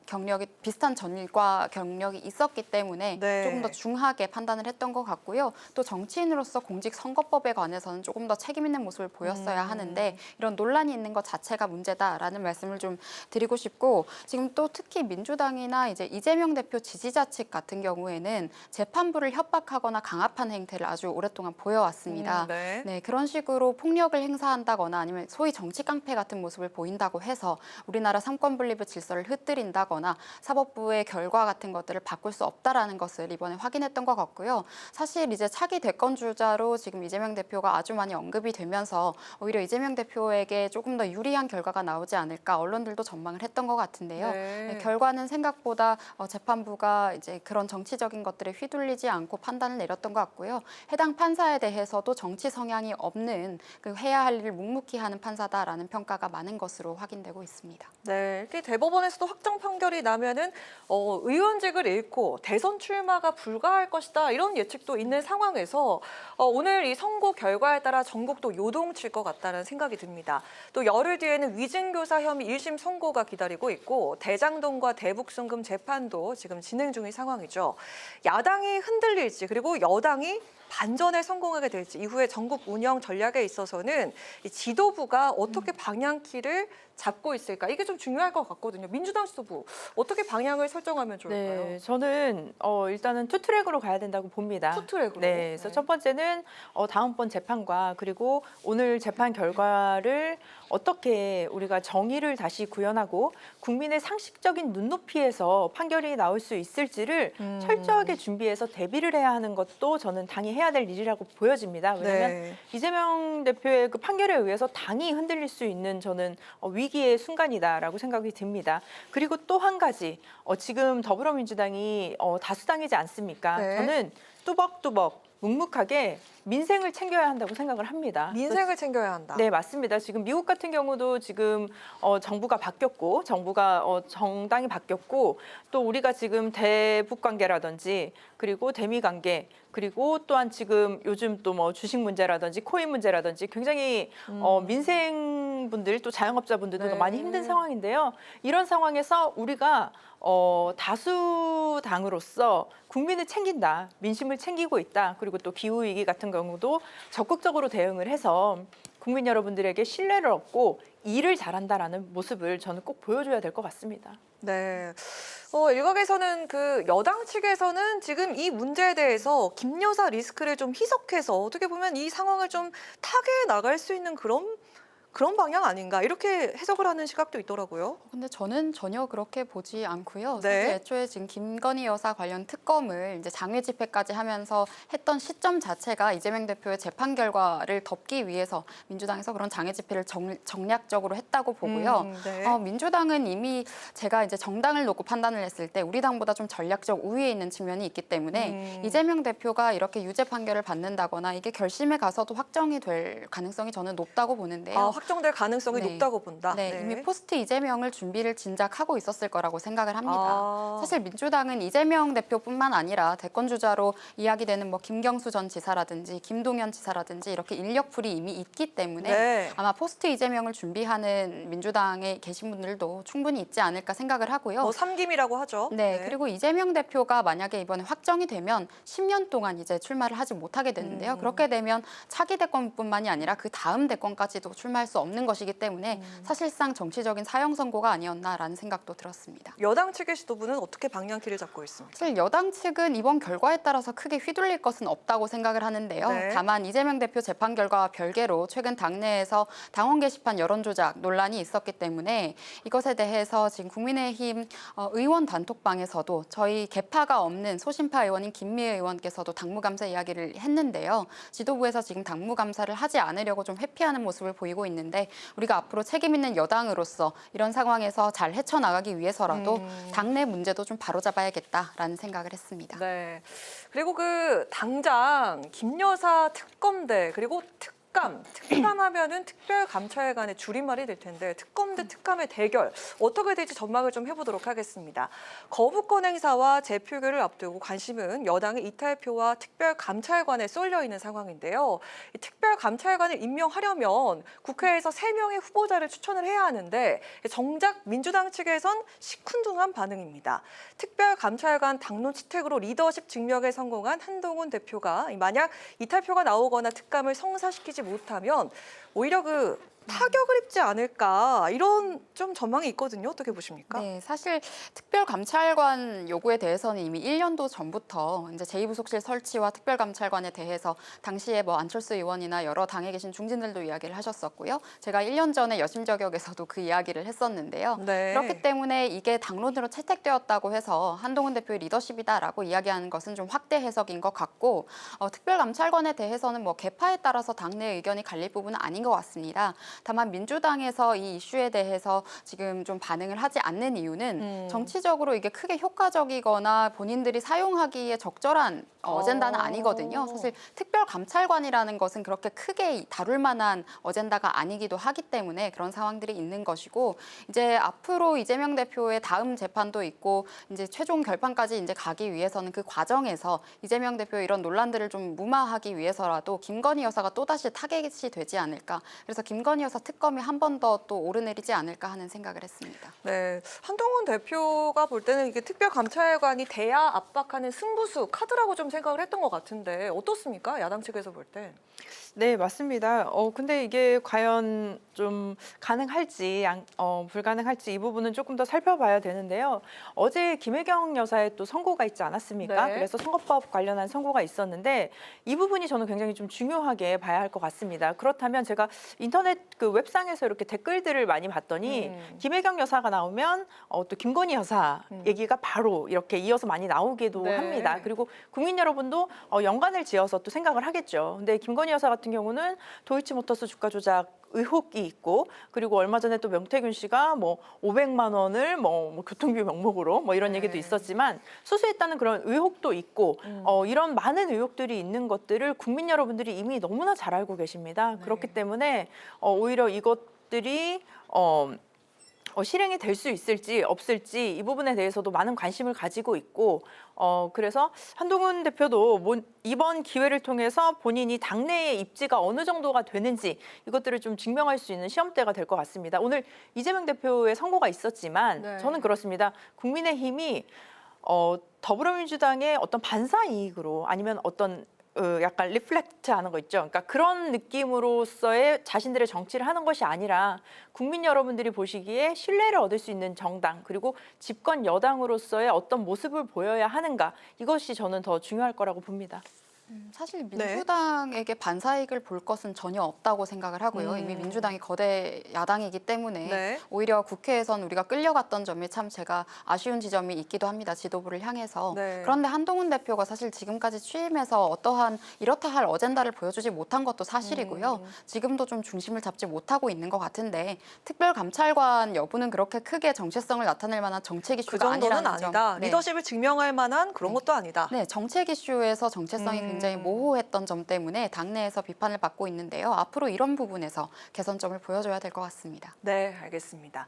전과 경력이 있었기 때문에 네. 조금 더 중하게 판단을 했던 것 같고요. 또 정치인으로서 공직선거법에 관해서는 조금 더 책임 있는 모습을 보였어야 하는데 이런 논란이 있는 것 자체가 문제다라는 말씀을 좀 드리고 싶고 지금 또 특히 민주당이나 이제 이재명 대표 지지자 측 같은 경우에는 재판부를 협박하거나 강압한 행태를 아주 오랫동안 보여왔습니다. 네, 그런 식으로 폭력을 행사한다거나 아니면 소위 정치 깡패 같은 모습을 보인다고 해서 우리나라 삼권 분립의 질서를 흩뜨린다거나 사법부의 결과 같은 것들을 바꿀 수 없다라는 것을 이번에 확인했던 것 같고요. 사실 이제 차기 대권 주자로 지금 이재명 대표가 아주 많이 언급이 되면서 오히려 이재명 대표에게 조금 더 유리한 결과가 나오지 않을까 언론들도 전망을 했던 것 같은데요. 네, 결과는 생각보다 재판부가 이제 그런 정치적인 것들에 휘둘리지 않고 판단을 내렸던 것 같고요. 해당 판사에 대해서도 정치 성향이 없는 그 해야 할 일을 묵묵히 하는 판사다라는 평가가 많은 것으로 확인되고 있습니다. 네, 이렇게 대법원에서도 확정 판결이 나면은 의원직을 잃고 대선 출마가 불가할 것이다 이런 예측도 있는 상황에서 오늘 이 선고 결과에 따라 전국도 요동칠 것 같다는 생각이 듭니다. 또 열흘 뒤에는 위증교사 혐의 1심 선고가 기다리고 있고 대장동과 대북송금 재판도 지금 진행 중인 상황이죠. 야당이 흔들릴지 그리고 여당이 반전에 성공하게 될지 이후에 전국 운영 전략에 있어서는 이 지도부가 어떻게 방향키를 잡고 있을까 이게 좀 중요할 것 같거든요. 민주당 지도부 어떻게 방향을 설정하면 좋을까요? 네, 저는 일단은 투트랙으로 가야 된다고 봅니다. 투트랙으로. 네, 그래서 첫 번째는 다음번 재판과 그리고 오늘 재판 결과를 어떻게 우리가 정의를 다시 구현하고 국민의 상식적인 눈높이에서 판결이 나올 수 있을지를 철저하게 준비해서 대비를 해야 하는 것도 저는 당이 해야 될 일이라고 보여집니다. 왜냐하면 이재명 대표의 그 판결에 의해서 당이 흔들릴 수 있는 저는 위기의 순간이다라고 생각이 듭니다. 그리고 또 한 가지 지금 더불어민주당이 다수당이지 않습니까? 저는 뚜벅뚜벅 묵묵하게 민생을 챙겨야 한다고 생각을 합니다. 민생을 챙겨야 한다. 네, 맞습니다. 지금 미국 같은 경우도 지금 정부가 바뀌었고 정당이 바뀌었고 또 우리가 지금 대북 관계라든지 그리고 대미 관계 그리고 또한 지금 요즘 또 뭐 주식 문제라든지 코인 문제라든지 굉장히 민생 분들 또 자영업자 분들도 많이 힘든 상황인데요. 이런 상황에서 우리가 다수당으로서 국민을 챙긴다, 민심을 챙기고 있다. 그리고 또 기후 위기 같은 경우도 적극적으로 대응을 해서 국민 여러분들에게 신뢰를 얻고 일을 잘한다라는 모습을 저는 꼭 보여줘야 될 것 같습니다. 네. 일각에서는 그 여당 측에서는 지금 이 문제에 대해서 김 여사 리스크를 좀 희석해서 어떻게 보면 이 상황을 좀 타개해 나갈 수 있는 그런 방향 아닌가 이렇게 해석을 하는 시각도 있더라고요. 근데 저는 전혀 그렇게 보지 않고요. 네. 사실 애초에 지금 김건희 여사 관련 특검을 이제 장외 집회까지 하면서 했던 시점 자체가 이재명 대표의 재판 결과를 덮기 위해서 민주당에서 그런 장외 집회를 정략적으로 했다고 보고요. 민주당은 이미 제가 이제 정당을 놓고 판단을 했을 때 우리 당보다 좀 전략적 우위에 있는 측면이 있기 때문에 이재명 대표가 이렇게 유죄 판결을 받는다거나 이게 결심에 가서도 확정이 될 가능성이 저는 높다고 보는데요. 확정될 가능성이 높다고 본다. 네, 이미 포스트 이재명을 준비를 진작 하고 있었을 거라고 생각을 합니다. 사실 민주당은 이재명 대표뿐만 아니라 대권 주자로 이야기되는 뭐 김경수 전 지사라든지 김동연 지사라든지 이렇게 인력풀이 이미 있기 때문에 아마 포스트 이재명을 준비하는 민주당에 계신 분들도 충분히 있지 않을까 생각을 하고요. 삼김이라고 하죠. 네, 그리고 이재명 대표가 만약에 이번에 확정이 되면 10년 동안 이제 출마를 하지 못하게 되는데요. 그렇게 되면 차기 대권뿐만이 아니라 그 다음 대권까지도 출마할 수 없는 것이기 때문에 사실상 정치적인 사형 선고가 아니었나라는 생각도 들었습니다. 여당 측의 지도부는 어떻게 방향키를 잡고 있습니까? 사실 여당 측은 이번 결과에 따라서 크게 휘둘릴 것은 없다고 생각을 하는데요. 다만 이재명 대표 재판 결과와 별개로 최근 당내에서 당원 게시판 여론 조작 논란이 있었기 때문에 이것에 대해서 지금 국민의힘 의원 단톡방에서도 저희 개파가 없는 소신파 의원인 김미애 의원께서도 당무감사 이야기를 했는데요. 지도부에서 지금 당무감사를 하지 않으려고 좀 회피하는 모습을 보이고 있는데 있는데 우리가 앞으로 책임 있는 여당으로서 이런 상황에서 잘 헤쳐나가기 위해서라도 당내 문제도 좀 바로잡아야겠다라는 생각을 했습니다. 네. 그리고 그 당장 김 여사 특검대 그리고 특감하면은 특별감찰관의 줄임말이 될 텐데 특검 대 특감의 대결 어떻게 될지 전망을 좀 해보도록 하겠습니다. 거부권 행사와 재표결을 앞두고 관심은 여당의 이탈표와 특별감찰관에 쏠려 있는 상황인데요. 이 특별감찰관을 임명하려면 국회에서 3명의 후보자를 추천을 해야 하는데 정작 민주당 측에선 시큰둥한 반응입니다. 특별감찰관 당론 채택으로 리더십 증명에 성공한 한동훈 대표가 만약 이탈표가 나오거나 특감을 성사시키지 못하면 오히려 그 타격을 입지 않을까 이런 좀 전망이 있거든요. 어떻게 보십니까? 네, 사실 특별감찰관 요구에 대해서는 이미 1년도 전부터 이제 제2부속실 설치와 특별감찰관에 대해서 당시에 뭐 안철수 의원이나 여러 당에 계신 중진들도 이야기를 하셨었고요. 제가 1년 전에 여심저격에서도 그 이야기를 했었는데요. 네. 그렇기 때문에 이게 당론으로 채택되었다고 해서 한동훈 대표의 리더십이다라고 이야기하는 것은 좀 확대 해석인 것 같고 특별감찰관에 대해서는 뭐 계파에 따라서 당내 의견이 갈릴 부분은 아닌 것 같습니다. 다만 민주당에서 이 이슈에 대해서 지금 좀 반응을 하지 않는 이유는 정치적으로 이게 크게 효과적이거나 본인들이 사용하기에 적절한 어젠다는 아니거든요. 사실 특별감찰관이라는 것은 그렇게 크게 다룰 만한 어젠다가 아니기도 하기 때문에 그런 상황들이 있는 것이고 이제 앞으로 이재명 대표의 다음 재판도 있고 이제 최종 결판까지 이제 가기 위해서는 그 과정에서 이재명 대표의 이런 논란들을 좀 무마하기 위해서라도 김건희 여사가 또다시 타겟이 되지 않을까. 그래서 김건희 여사 특검이 한 번 더 또 오르내리지 않을까 하는 생각을 했습니다. 네, 한동훈 대표가 볼 때는 이게 특별감찰관이 돼야 압박하는 승부수 카드라고 좀 생각을 했던 것 같은데 어떻습니까? 야당 측에서 볼 때. 네, 맞습니다. 근데 이게 과연 좀 가능할지, 불가능할지 이 부분은 조금 더 살펴봐야 되는데요. 어제 김혜경 여사의 또 선고가 있지 않았습니까? 네. 그래서 선거법 관련한 선고가 있었는데 이 부분이 저는 굉장히 좀 중요하게 봐야 할 것 같습니다. 그렇다면 제가 인터넷 그 웹상에서 이렇게 댓글들을 많이 봤더니 김혜경 여사가 나오면 또 김건희 여사 얘기가 바로 이렇게 이어서 많이 나오기도 네. 합니다. 그리고 국민 여러분도 연관을 지어서 또 생각을 하겠죠. 근데 김건희 여사 같은 경우는 도이치모터스 주가 조작 의혹이 있고 그리고 얼마 전에 또 명태균 씨가 뭐 500만 원을 뭐 교통비 명목으로 뭐 이런 얘기도 있었지만 수수했다는 그런 의혹도 있고 이런 많은 의혹들이 있는 것들을 국민 여러분들이 이미 너무나 잘 알고 계십니다. 그렇기 때문에 오히려 이것들이 실행이 될 수 있을지 없을지 이 부분에 대해서도 많은 관심을 가지고 있고 그래서 한동훈 대표도 이번 기회를 통해서 본인이 당내의 입지가 어느 정도가 되는지 이것들을 좀 증명할 수 있는 시험대가 될 것 같습니다. 오늘 이재명 대표의 선고가 있었지만 네. 저는 그렇습니다. 국민의힘이 더불어민주당의 어떤 반사 이익으로 아니면 어떤 약간 리플렉트하는 거 있죠. 그러니까 그런 느낌으로서의 자신들의 정치를 하는 것이 아니라 국민 여러분들이 보시기에 신뢰를 얻을 수 있는 정당 그리고 집권 여당으로서의 어떤 모습을 보여야 하는가 이것이 저는 더 중요할 거라고 봅니다. 사실 민주당에게 반사이익을 볼 것은 전혀 없다고 생각을 하고요. 이미 민주당이 거대 야당이기 때문에 네. 오히려 국회에선 우리가 끌려갔던 점이 참 제가 아쉬운 지점이 있기도 합니다. 지도부를 향해서. 네. 그런데 한동훈 대표가 사실 지금까지 취임해서 어떠한 이렇다 할 어젠다를 보여주지 못한 것도 사실이고요. 지금도 좀 중심을 잡지 못하고 있는 것 같은데 특별감찰관 여부는 그렇게 크게 정체성을 나타낼 만한 정책 이슈가 그 정도는 아니라는 점. 아니다. 네. 리더십을 증명할 만한 그런 것도 아니다. 네, 정책 이슈에서 정체성이 굉장히 모호했던 점 때문에 당내에서 비판을 받고 있는데요. 앞으로 이런 부분에서 개선점을 보여줘야 될 것 같습니다. 네, 알겠습니다.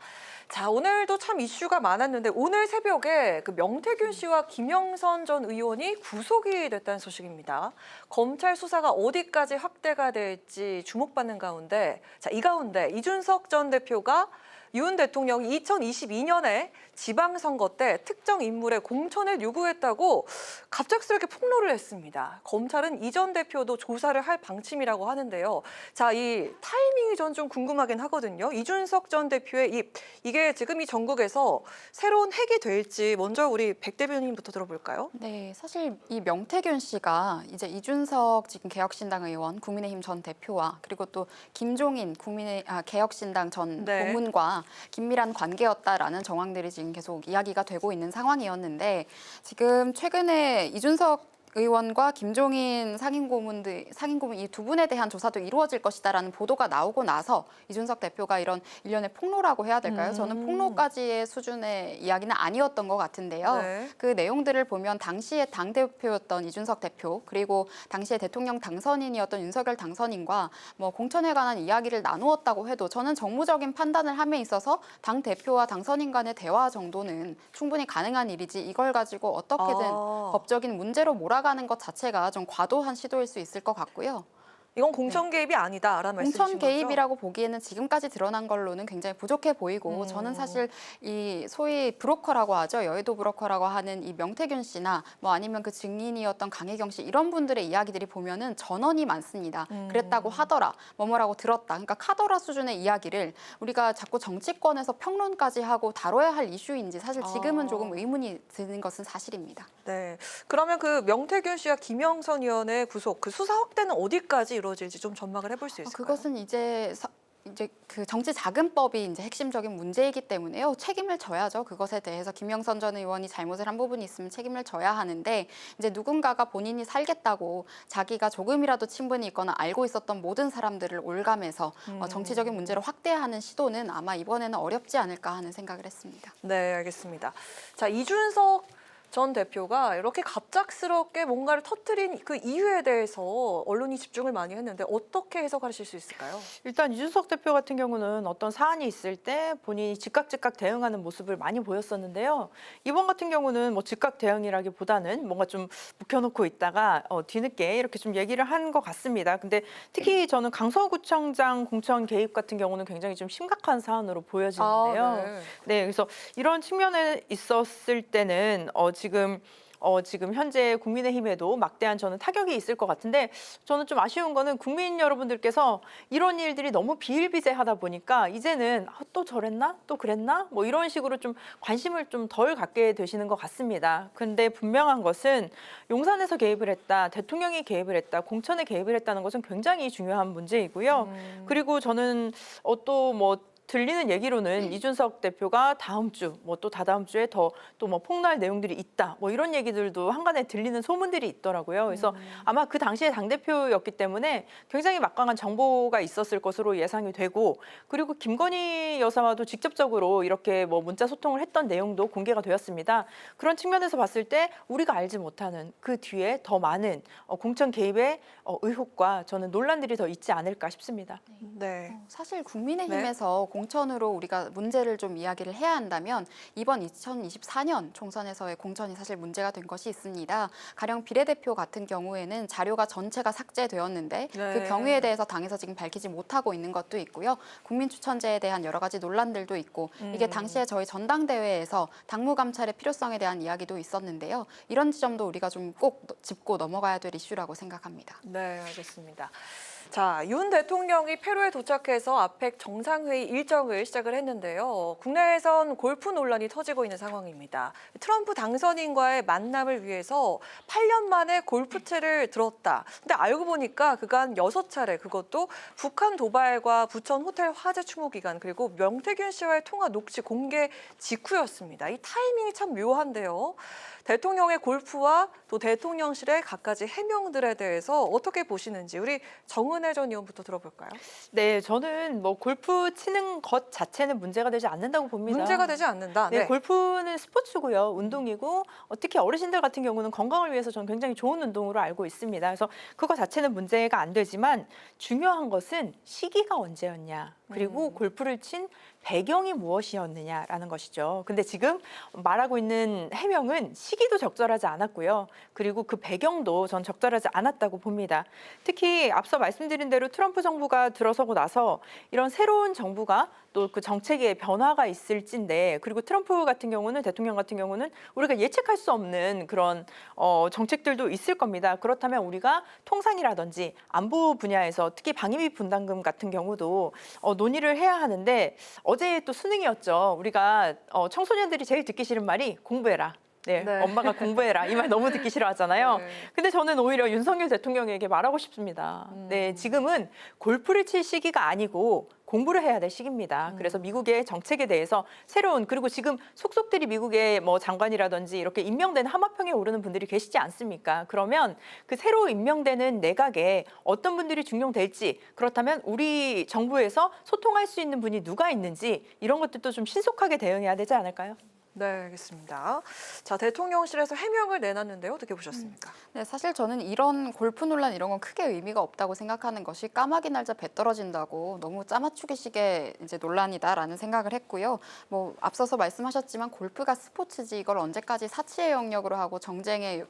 자, 오늘도 참 이슈가 많았는데 오늘 새벽에 그 명태균 씨와 김영선 전 의원이 구속이 됐다는 소식입니다. 검찰 수사가 어디까지 확대가 될지 주목받는 가운데 이 가운데 이준석 전 대표가 윤 대통령이 2022년에 지방선거 때 특정 인물의 공천을 요구했다고 갑작스럽게 폭로를 했습니다. 검찰은 이 전 대표도 조사를 할 방침이라고 하는데요. 자, 이 타이밍이 전 좀 궁금하긴 하거든요. 이준석 전 대표의 이게 지금 이 전국에서 새로운 핵이 될지 먼저 우리 백 대변인부터 들어볼까요? 네, 사실 이 명태균 씨가 이제 이준석 지금 개혁신당 의원, 국민의힘 전 대표와 그리고 또 김종인 개혁신당 전 네. 고문과 긴밀한 관계였다라는 정황들이 지금 계속 이야기가 되고 있는 상황이었는데 지금 최근에 이준석 의원과 김종인 상임고문 이 두 분에 대한 조사도 이루어질 것이다라는 보도가 나오고 나서 이준석 대표가 이런 일련의 폭로라고 해야 될까요? 저는 폭로까지의 수준의 이야기는 아니었던 것 같은데요. 네. 그 내용들을 보면 당시에 당대표였던 이준석 대표 그리고 당시에 대통령 당선인이었던 윤석열 당선인과 뭐 공천에 관한 이야기를 나누었다고 해도 저는 정무적인 판단을 함에 있어서 당대표와 당선인 간의 대화 정도는 충분히 가능한 일이지 이걸 가지고 어떻게든 법적인 문제로 몰아가는 것 자체가 좀 과도한 시도일 수 있을 것 같고요. 이건 공천 개입이 아니다라는 말씀이신 공천 거죠? 개입이라고 보기에는 지금까지 드러난 걸로는 굉장히 부족해 보이고 저는 사실 이 소위 브로커라고 하죠. 여의도 브로커라고 하는 이 명태균 씨나 뭐 아니면 그 증인이었던 강혜경 씨 이런 분들의 이야기들이 보면은 전원이 많습니다. 그랬다고 하더라, 뭐뭐라고 들었다. 그러니까 카더라 수준의 이야기를 우리가 자꾸 정치권에서 평론까지 하고 다뤄야 할 이슈인지 사실 지금은 조금 의문이 드는 것은 사실입니다. 네. 그러면 그 명태균 씨와 김영선 의원의 구속, 그 수사 확대는 어디까지 이루어질지 좀 전망을 해볼 수 있을까요? 그것은 이제 그 정치자금법이 이제 핵심적인 문제이기 때문에요. 책임을 져야죠. 그것에 대해서 김영선 전 의원이 잘못을 한 부분이 있으면 책임을 져야 하는데 이제 누군가가 본인이 살겠다고 자기가 조금이라도 친분이 있거나 알고 있었던 모든 사람들을 올감해서 정치적인 문제를 확대하는 시도는 아마 이번에는 어렵지 않을까 하는 생각을 했습니다. 네, 알겠습니다. 자, 이준석 전 대표가 이렇게 갑작스럽게 뭔가를 터뜨린 그 이유에 대해서 언론이 집중을 많이 했는데 어떻게 해석하실 수 있을까요? 일단 이준석 대표 같은 경우는 어떤 사안이 있을 때 본인이 즉각 대응하는 모습을 많이 보였었는데요. 이번 같은 경우는 뭐 즉각 대응이라기보다는 뭔가 좀 묵혀놓고 있다가 뒤늦게 이렇게 좀 얘기를 한 것 같습니다. 근데 특히 저는 강서구청장 공천 개입 같은 경우는 굉장히 좀 심각한 사안으로 보여지는데요. 네, 그래서 이런 측면에 있었을 때는 지금 현재 국민의힘에도 막대한 저는 타격이 있을 것 같은데 저는 좀 아쉬운 거는 국민 여러분들께서 이런 일들이 너무 비일비재하다 보니까 이제는 또 저랬나? 또 그랬나? 뭐 이런 식으로 좀 관심을 좀 덜 갖게 되시는 것 같습니다. 근데 분명한 것은 용산에서 개입을 했다, 대통령이 개입을 했다, 공천에 개입을 했다는 것은 굉장히 중요한 문제이고요. 그리고 저는 들리는 얘기로는 이준석 대표가 다음 주, 뭐 또 다다음 주에 또 뭐 폭로할 내용들이 있다, 뭐 이런 얘기들도 한간에 들리는 소문들이 있더라고요. 그래서 아마 그 당시에 당대표였기 때문에 굉장히 막강한 정보가 있었을 것으로 예상이 되고, 그리고 김건희 여사와도 직접적으로 이렇게 뭐 문자 소통을 했던 내용도 공개가 되었습니다. 그런 측면에서 봤을 때 우리가 알지 못하는 그 뒤에 더 많은 공천 개입의 의혹과 저는 논란들이 더 있지 않을까 싶습니다. 네. 사실 국민의힘에서 공천으로 우리가 문제를 좀 이야기를 해야 한다면 이번 2024년 총선에서의 공천이 사실 문제가 된 것이 있습니다. 가령 비례대표 같은 경우에는 자료가 전체가 삭제되었는데 그 경위에 대해서 당에서 지금 밝히지 못하고 있는 것도 있고요. 국민추천제에 대한 여러 가지 논란들도 있고 이게 당시에 저희 전당대회에서 당무감찰의 필요성에 대한 이야기도 있었는데요. 이런 지점도 우리가 좀 꼭 짚고 넘어가야 될 이슈라고 생각합니다. 네, 알겠습니다. 자, 윤 대통령이 페루에 도착해서 아펙 정상회의 일정을 시작을 했는데요. 국내에선 골프 논란이 터지고 있는 상황입니다. 트럼프 당선인과의 만남을 위해서 8년 만에 골프채를 들었다. 근데 알고 보니까 그간 6차례, 그것도 북한 도발과 부천 호텔 화재 추모 기간, 그리고 명태균 씨와의 통화 녹취 공개 직후였습니다. 이 타이밍이 참 묘한데요. 대통령의 골프와 또 대통령실의 갖가지 해명들에 대해서 어떻게 보시는지 우리 정은혜 전 의원부터 들어볼까요? 네, 저는 뭐 골프 치는 것 자체는 문제가 되지 않는다고 봅니다. 문제가 되지 않는다. 네, 골프는 스포츠고요, 운동이고 특히 어르신들 같은 경우는 건강을 위해서 저는 굉장히 좋은 운동으로 알고 있습니다. 그래서 그거 자체는 문제가 안 되지만 중요한 것은 시기가 언제였냐, 그리고 골프를 친 배경이 무엇이었느냐라는 것이죠. 근데 지금 말하고 있는 해명은 시기도 적절하지 않았고요. 그리고 그 배경도 전 적절하지 않았다고 봅니다. 특히 앞서 말씀드린 대로 트럼프 정부가 들어서고 나서 이런 새로운 정부가 또 그 정책에 변화가 있을진데, 그리고 트럼프 같은 경우는, 대통령 같은 경우는 우리가 예측할 수 없는 그런 정책들도 있을 겁니다. 그렇다면 우리가 통상이라든지 안보 분야에서 특히 방위비 분담금 같은 경우도 논의를 해야 하는데, 어제 또 수능이었죠. 우리가 청소년들이 제일 듣기 싫은 말이 공부해라. 네, 엄마가 공부해라 이 말 너무 듣기 싫어하잖아요. 근데 저는 오히려 윤석열 대통령에게 말하고 싶습니다. 네, 지금은 골프를 칠 시기가 아니고 공부를 해야 될 시기입니다. 그래서 미국의 정책에 대해서 새로운, 그리고 지금 속속들이 미국의 뭐 장관이라든지 이렇게 임명된 하마평에 오르는 분들이 계시지 않습니까? 그러면 그 새로 임명되는 내각에 어떤 분들이 중용될지, 그렇다면 우리 정부에서 소통할 수 있는 분이 누가 있는지 이런 것들도 좀 신속하게 대응해야 되지 않을까요? 네, 알겠습니다. 자, 대통령실에서 해명을 내놨는데요. 어떻게 보셨습니까? 네, 사실 저는 이런 골프 논란 이런 건 크게 의미가 없다고 생각하는 것이 까마귀 날자 배 떨어진다고 너무 짜맞추기식의 이제 논란이다라는 생각을 했고요. 뭐 앞서서 말씀하셨지만 골프가 스포츠지 이걸 언제까지 사치의 영역으로 하고 정쟁의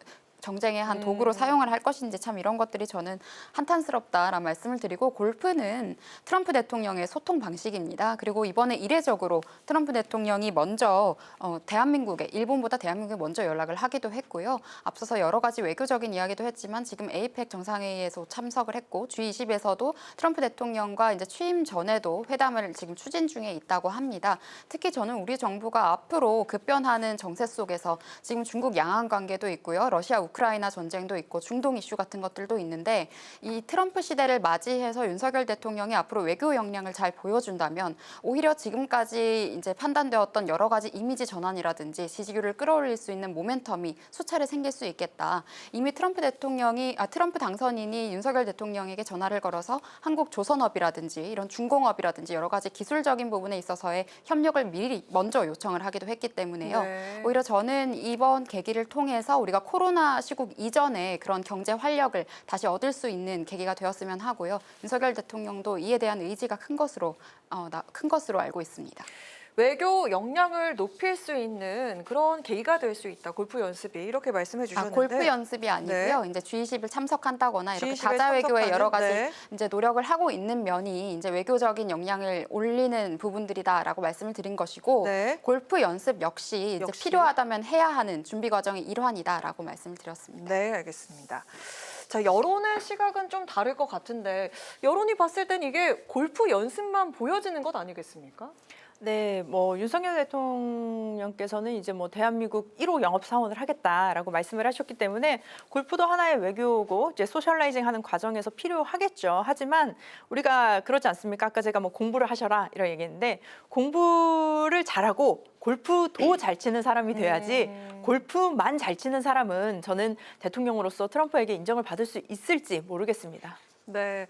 한 도구로 사용을 할 것인지 참 이런 것들이 저는 한탄스럽다라는 말씀을 드리고, 골프는 트럼프 대통령의 소통 방식입니다. 그리고 이번에 이례적으로 트럼프 대통령이 먼저 일본보다 대한민국에 먼저 연락을 하기도 했고요. 앞서서 여러 가지 외교적인 이야기도 했지만 지금 에이펙 정상회의에서 참석을 했고 G20에서도 트럼프 대통령과 이제 취임 전에도 회담을 지금 추진 중에 있다고 합니다. 특히 저는 우리 정부가 앞으로 급변하는 정세 속에서 지금 중국 양안 관계도 있고요. 러시아 우크라이나 전쟁도 있고 중동 이슈 같은 것들도 있는데, 이 트럼프 시대를 맞이해서 윤석열 대통령이 앞으로 외교 역량을 잘 보여준다면 오히려 지금까지 이제 판단되었던 여러 가지 이미지 전환이라든지 지지율을 끌어올릴 수 있는 모멘텀이 수차례 생길 수 있겠다. 이미 트럼프 당선인이 윤석열 대통령에게 전화를 걸어서 한국 조선업이라든지 이런 중공업이라든지 여러 가지 기술적인 부분에 있어서의 협력을 먼저 요청을 하기도 했기 때문에요. 네. 오히려 저는 이번 계기를 통해서 우리가 코로나 시국 이전에 그런 경제 활력을 다시 얻을 수 있는 계기가 되었으면 하고요. 윤석열 대통령도 이에 대한 의지가 큰 것으로 알고 있습니다. 외교 역량을 높일 수 있는 그런 계기가 될 수 있다. 골프 연습이 이렇게 말씀해 주셨는데. 골프 연습이 아니고요. 네. 이제 G20을 참석한다거나 이렇게 G20에 다자 외교에 여러 가지 네. 이제 노력을 하고 있는 면이 이제 외교적인 역량을 올리는 부분들이다라고 말씀을 드린 것이고, 네. 골프 연습 역시 이제 필요하다면 해야 하는 준비 과정의 일환이다라고 말씀을 드렸습니다. 네, 알겠습니다. 자, 여론의 시각은 좀 다를 것 같은데, 여론이 봤을 땐 이게 골프 연습만 보여지는 것 아니겠습니까? 네, 뭐 윤석열 대통령께서는 이제 뭐 대한민국 1호 영업 사원을 하겠다라고 말씀을 하셨기 때문에 골프도 하나의 외교고 이제 소셜라이징하는 과정에서 필요하겠죠. 하지만 우리가 그러지 않습니까? 아까 제가 뭐 공부를 하셔라 이런 얘기했는데, 공부를 잘하고 골프도 잘 치는 사람이 돼야지 골프만 잘 치는 사람은 저는 대통령으로서 트럼프에게 인정을 받을 수 있을지 모르겠습니다. 네.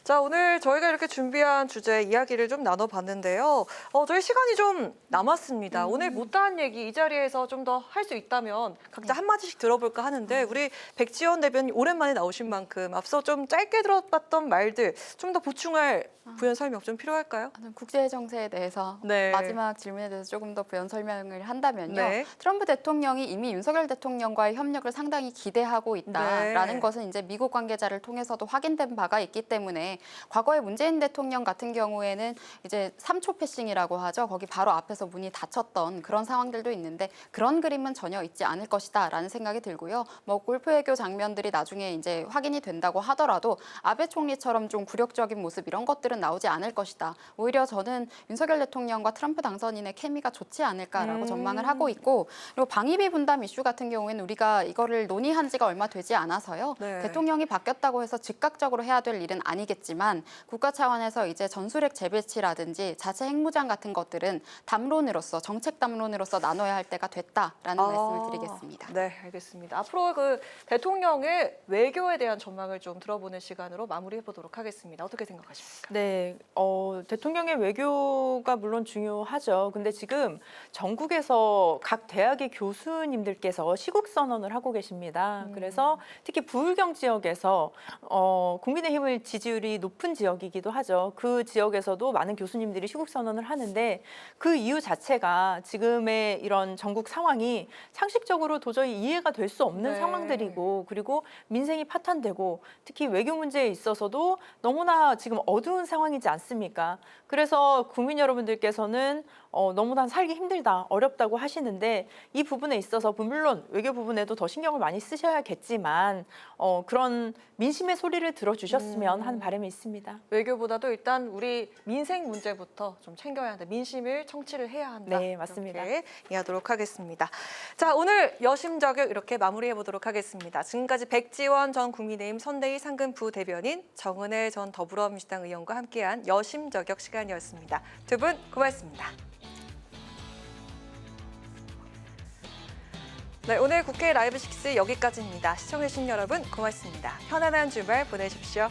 자, 오늘 저희가 이렇게 준비한 주제 이야기를 좀 나눠봤는데요. 저희 시간이 좀 남았습니다. 오늘 못다한 얘기 이 자리에서 좀 더 할 수 있다면 각자 한마디씩 들어볼까 하는데, 우리 백지원 대변인 오랜만에 나오신 만큼 앞서 좀 짧게 들어봤던 말들 좀 더 보충할 부연 설명 좀 필요할까요? 국제 정세에 대해서 네. 마지막 질문에 대해서 조금 더 부연 설명을 한다면요. 네. 트럼프 대통령이 이미 윤석열 대통령과의 협력을 상당히 기대하고 있다라는 네. 것은 이제 미국 관계자를 통해서도 확인된 바가 있기 때문에, 과거에 문재인 대통령 같은 경우에는 이제 3초 패싱이라고 하죠. 거기 바로 앞에서 문이 닫혔던 그런 상황들도 있는데, 그런 그림은 전혀 있지 않을 것이다라는 생각이 들고요. 뭐 골프 외교 장면들이 나중에 이제 확인이 된다고 하더라도 아베 총리처럼 좀 굴욕적인 모습 이런 것들은 나오지 않을 것이다. 오히려 저는 윤석열 대통령과 트럼프 당선인의 케미가 좋지 않을까라고 전망을 하고 있고, 그리고 방위비 분담 이슈 같은 경우에는 우리가 이거를 논의한 지가 얼마 되지 않아서요. 네. 대통령이 바뀌었다고 해서 즉각적으로 해야 될 일은 아니겠지만, 국가 차원에서 이제 전술핵 재배치라든지 자체 핵무장 같은 것들은 담론으로서, 정책 담론으로서 나눠야 할 때가 됐다라는 말씀을 드리겠습니다. 네, 알겠습니다. 앞으로 그 대통령의 외교에 대한 전망을 좀 들어보는 시간으로 마무리해 보도록 하겠습니다. 어떻게 생각하십니까? 네, 대통령의 외교가 물론 중요하죠. 근데 지금 전국에서 각 대학의 교수님들께서 시국 선언을 하고 계십니다. 그래서 특히 부울경 지역에서 국민의힘을 지지율이 높은 지역이기도 하죠. 그 지역에서도 많은 교수님들이 시국 선언을 하는데, 그 이유 자체가 지금의 이런 전국 상황이 상식적으로 도저히 이해가 될 수 없는 상황들이고, 그리고 민생이 파탄되고, 특히 외교 문제에 있어서도 너무나 지금 어두운 상황이지 않습니까? 그래서 국민 여러분들께서는 너무나 살기 힘들다, 어렵다고 하시는데 이 부분에 있어서 물론 외교 부분에도 더 신경을 많이 쓰셔야겠지만 그런 민심의 소리를 들어주셨으면 하는 바람이 있습니다. 외교보다도 일단 우리 민생 문제부터 좀 챙겨야 한다. 민심을 청취를 해야 한다. 네, 맞습니다. 이렇게 이해하도록 하겠습니다. 자, 오늘 여심저격 이렇게 마무리해 보도록 하겠습니다. 지금까지 백지원 전 국민의힘 선대위 상근 부대변인, 정은혜 전 더불어민주당 의원과 함께한 여심저격 시간이었습니다. 두 분 고맙습니다. 네, 오늘 국회 라이브 6 여기까지입니다. 시청해주신 여러분 고맙습니다. 편안한 주말 보내십시오.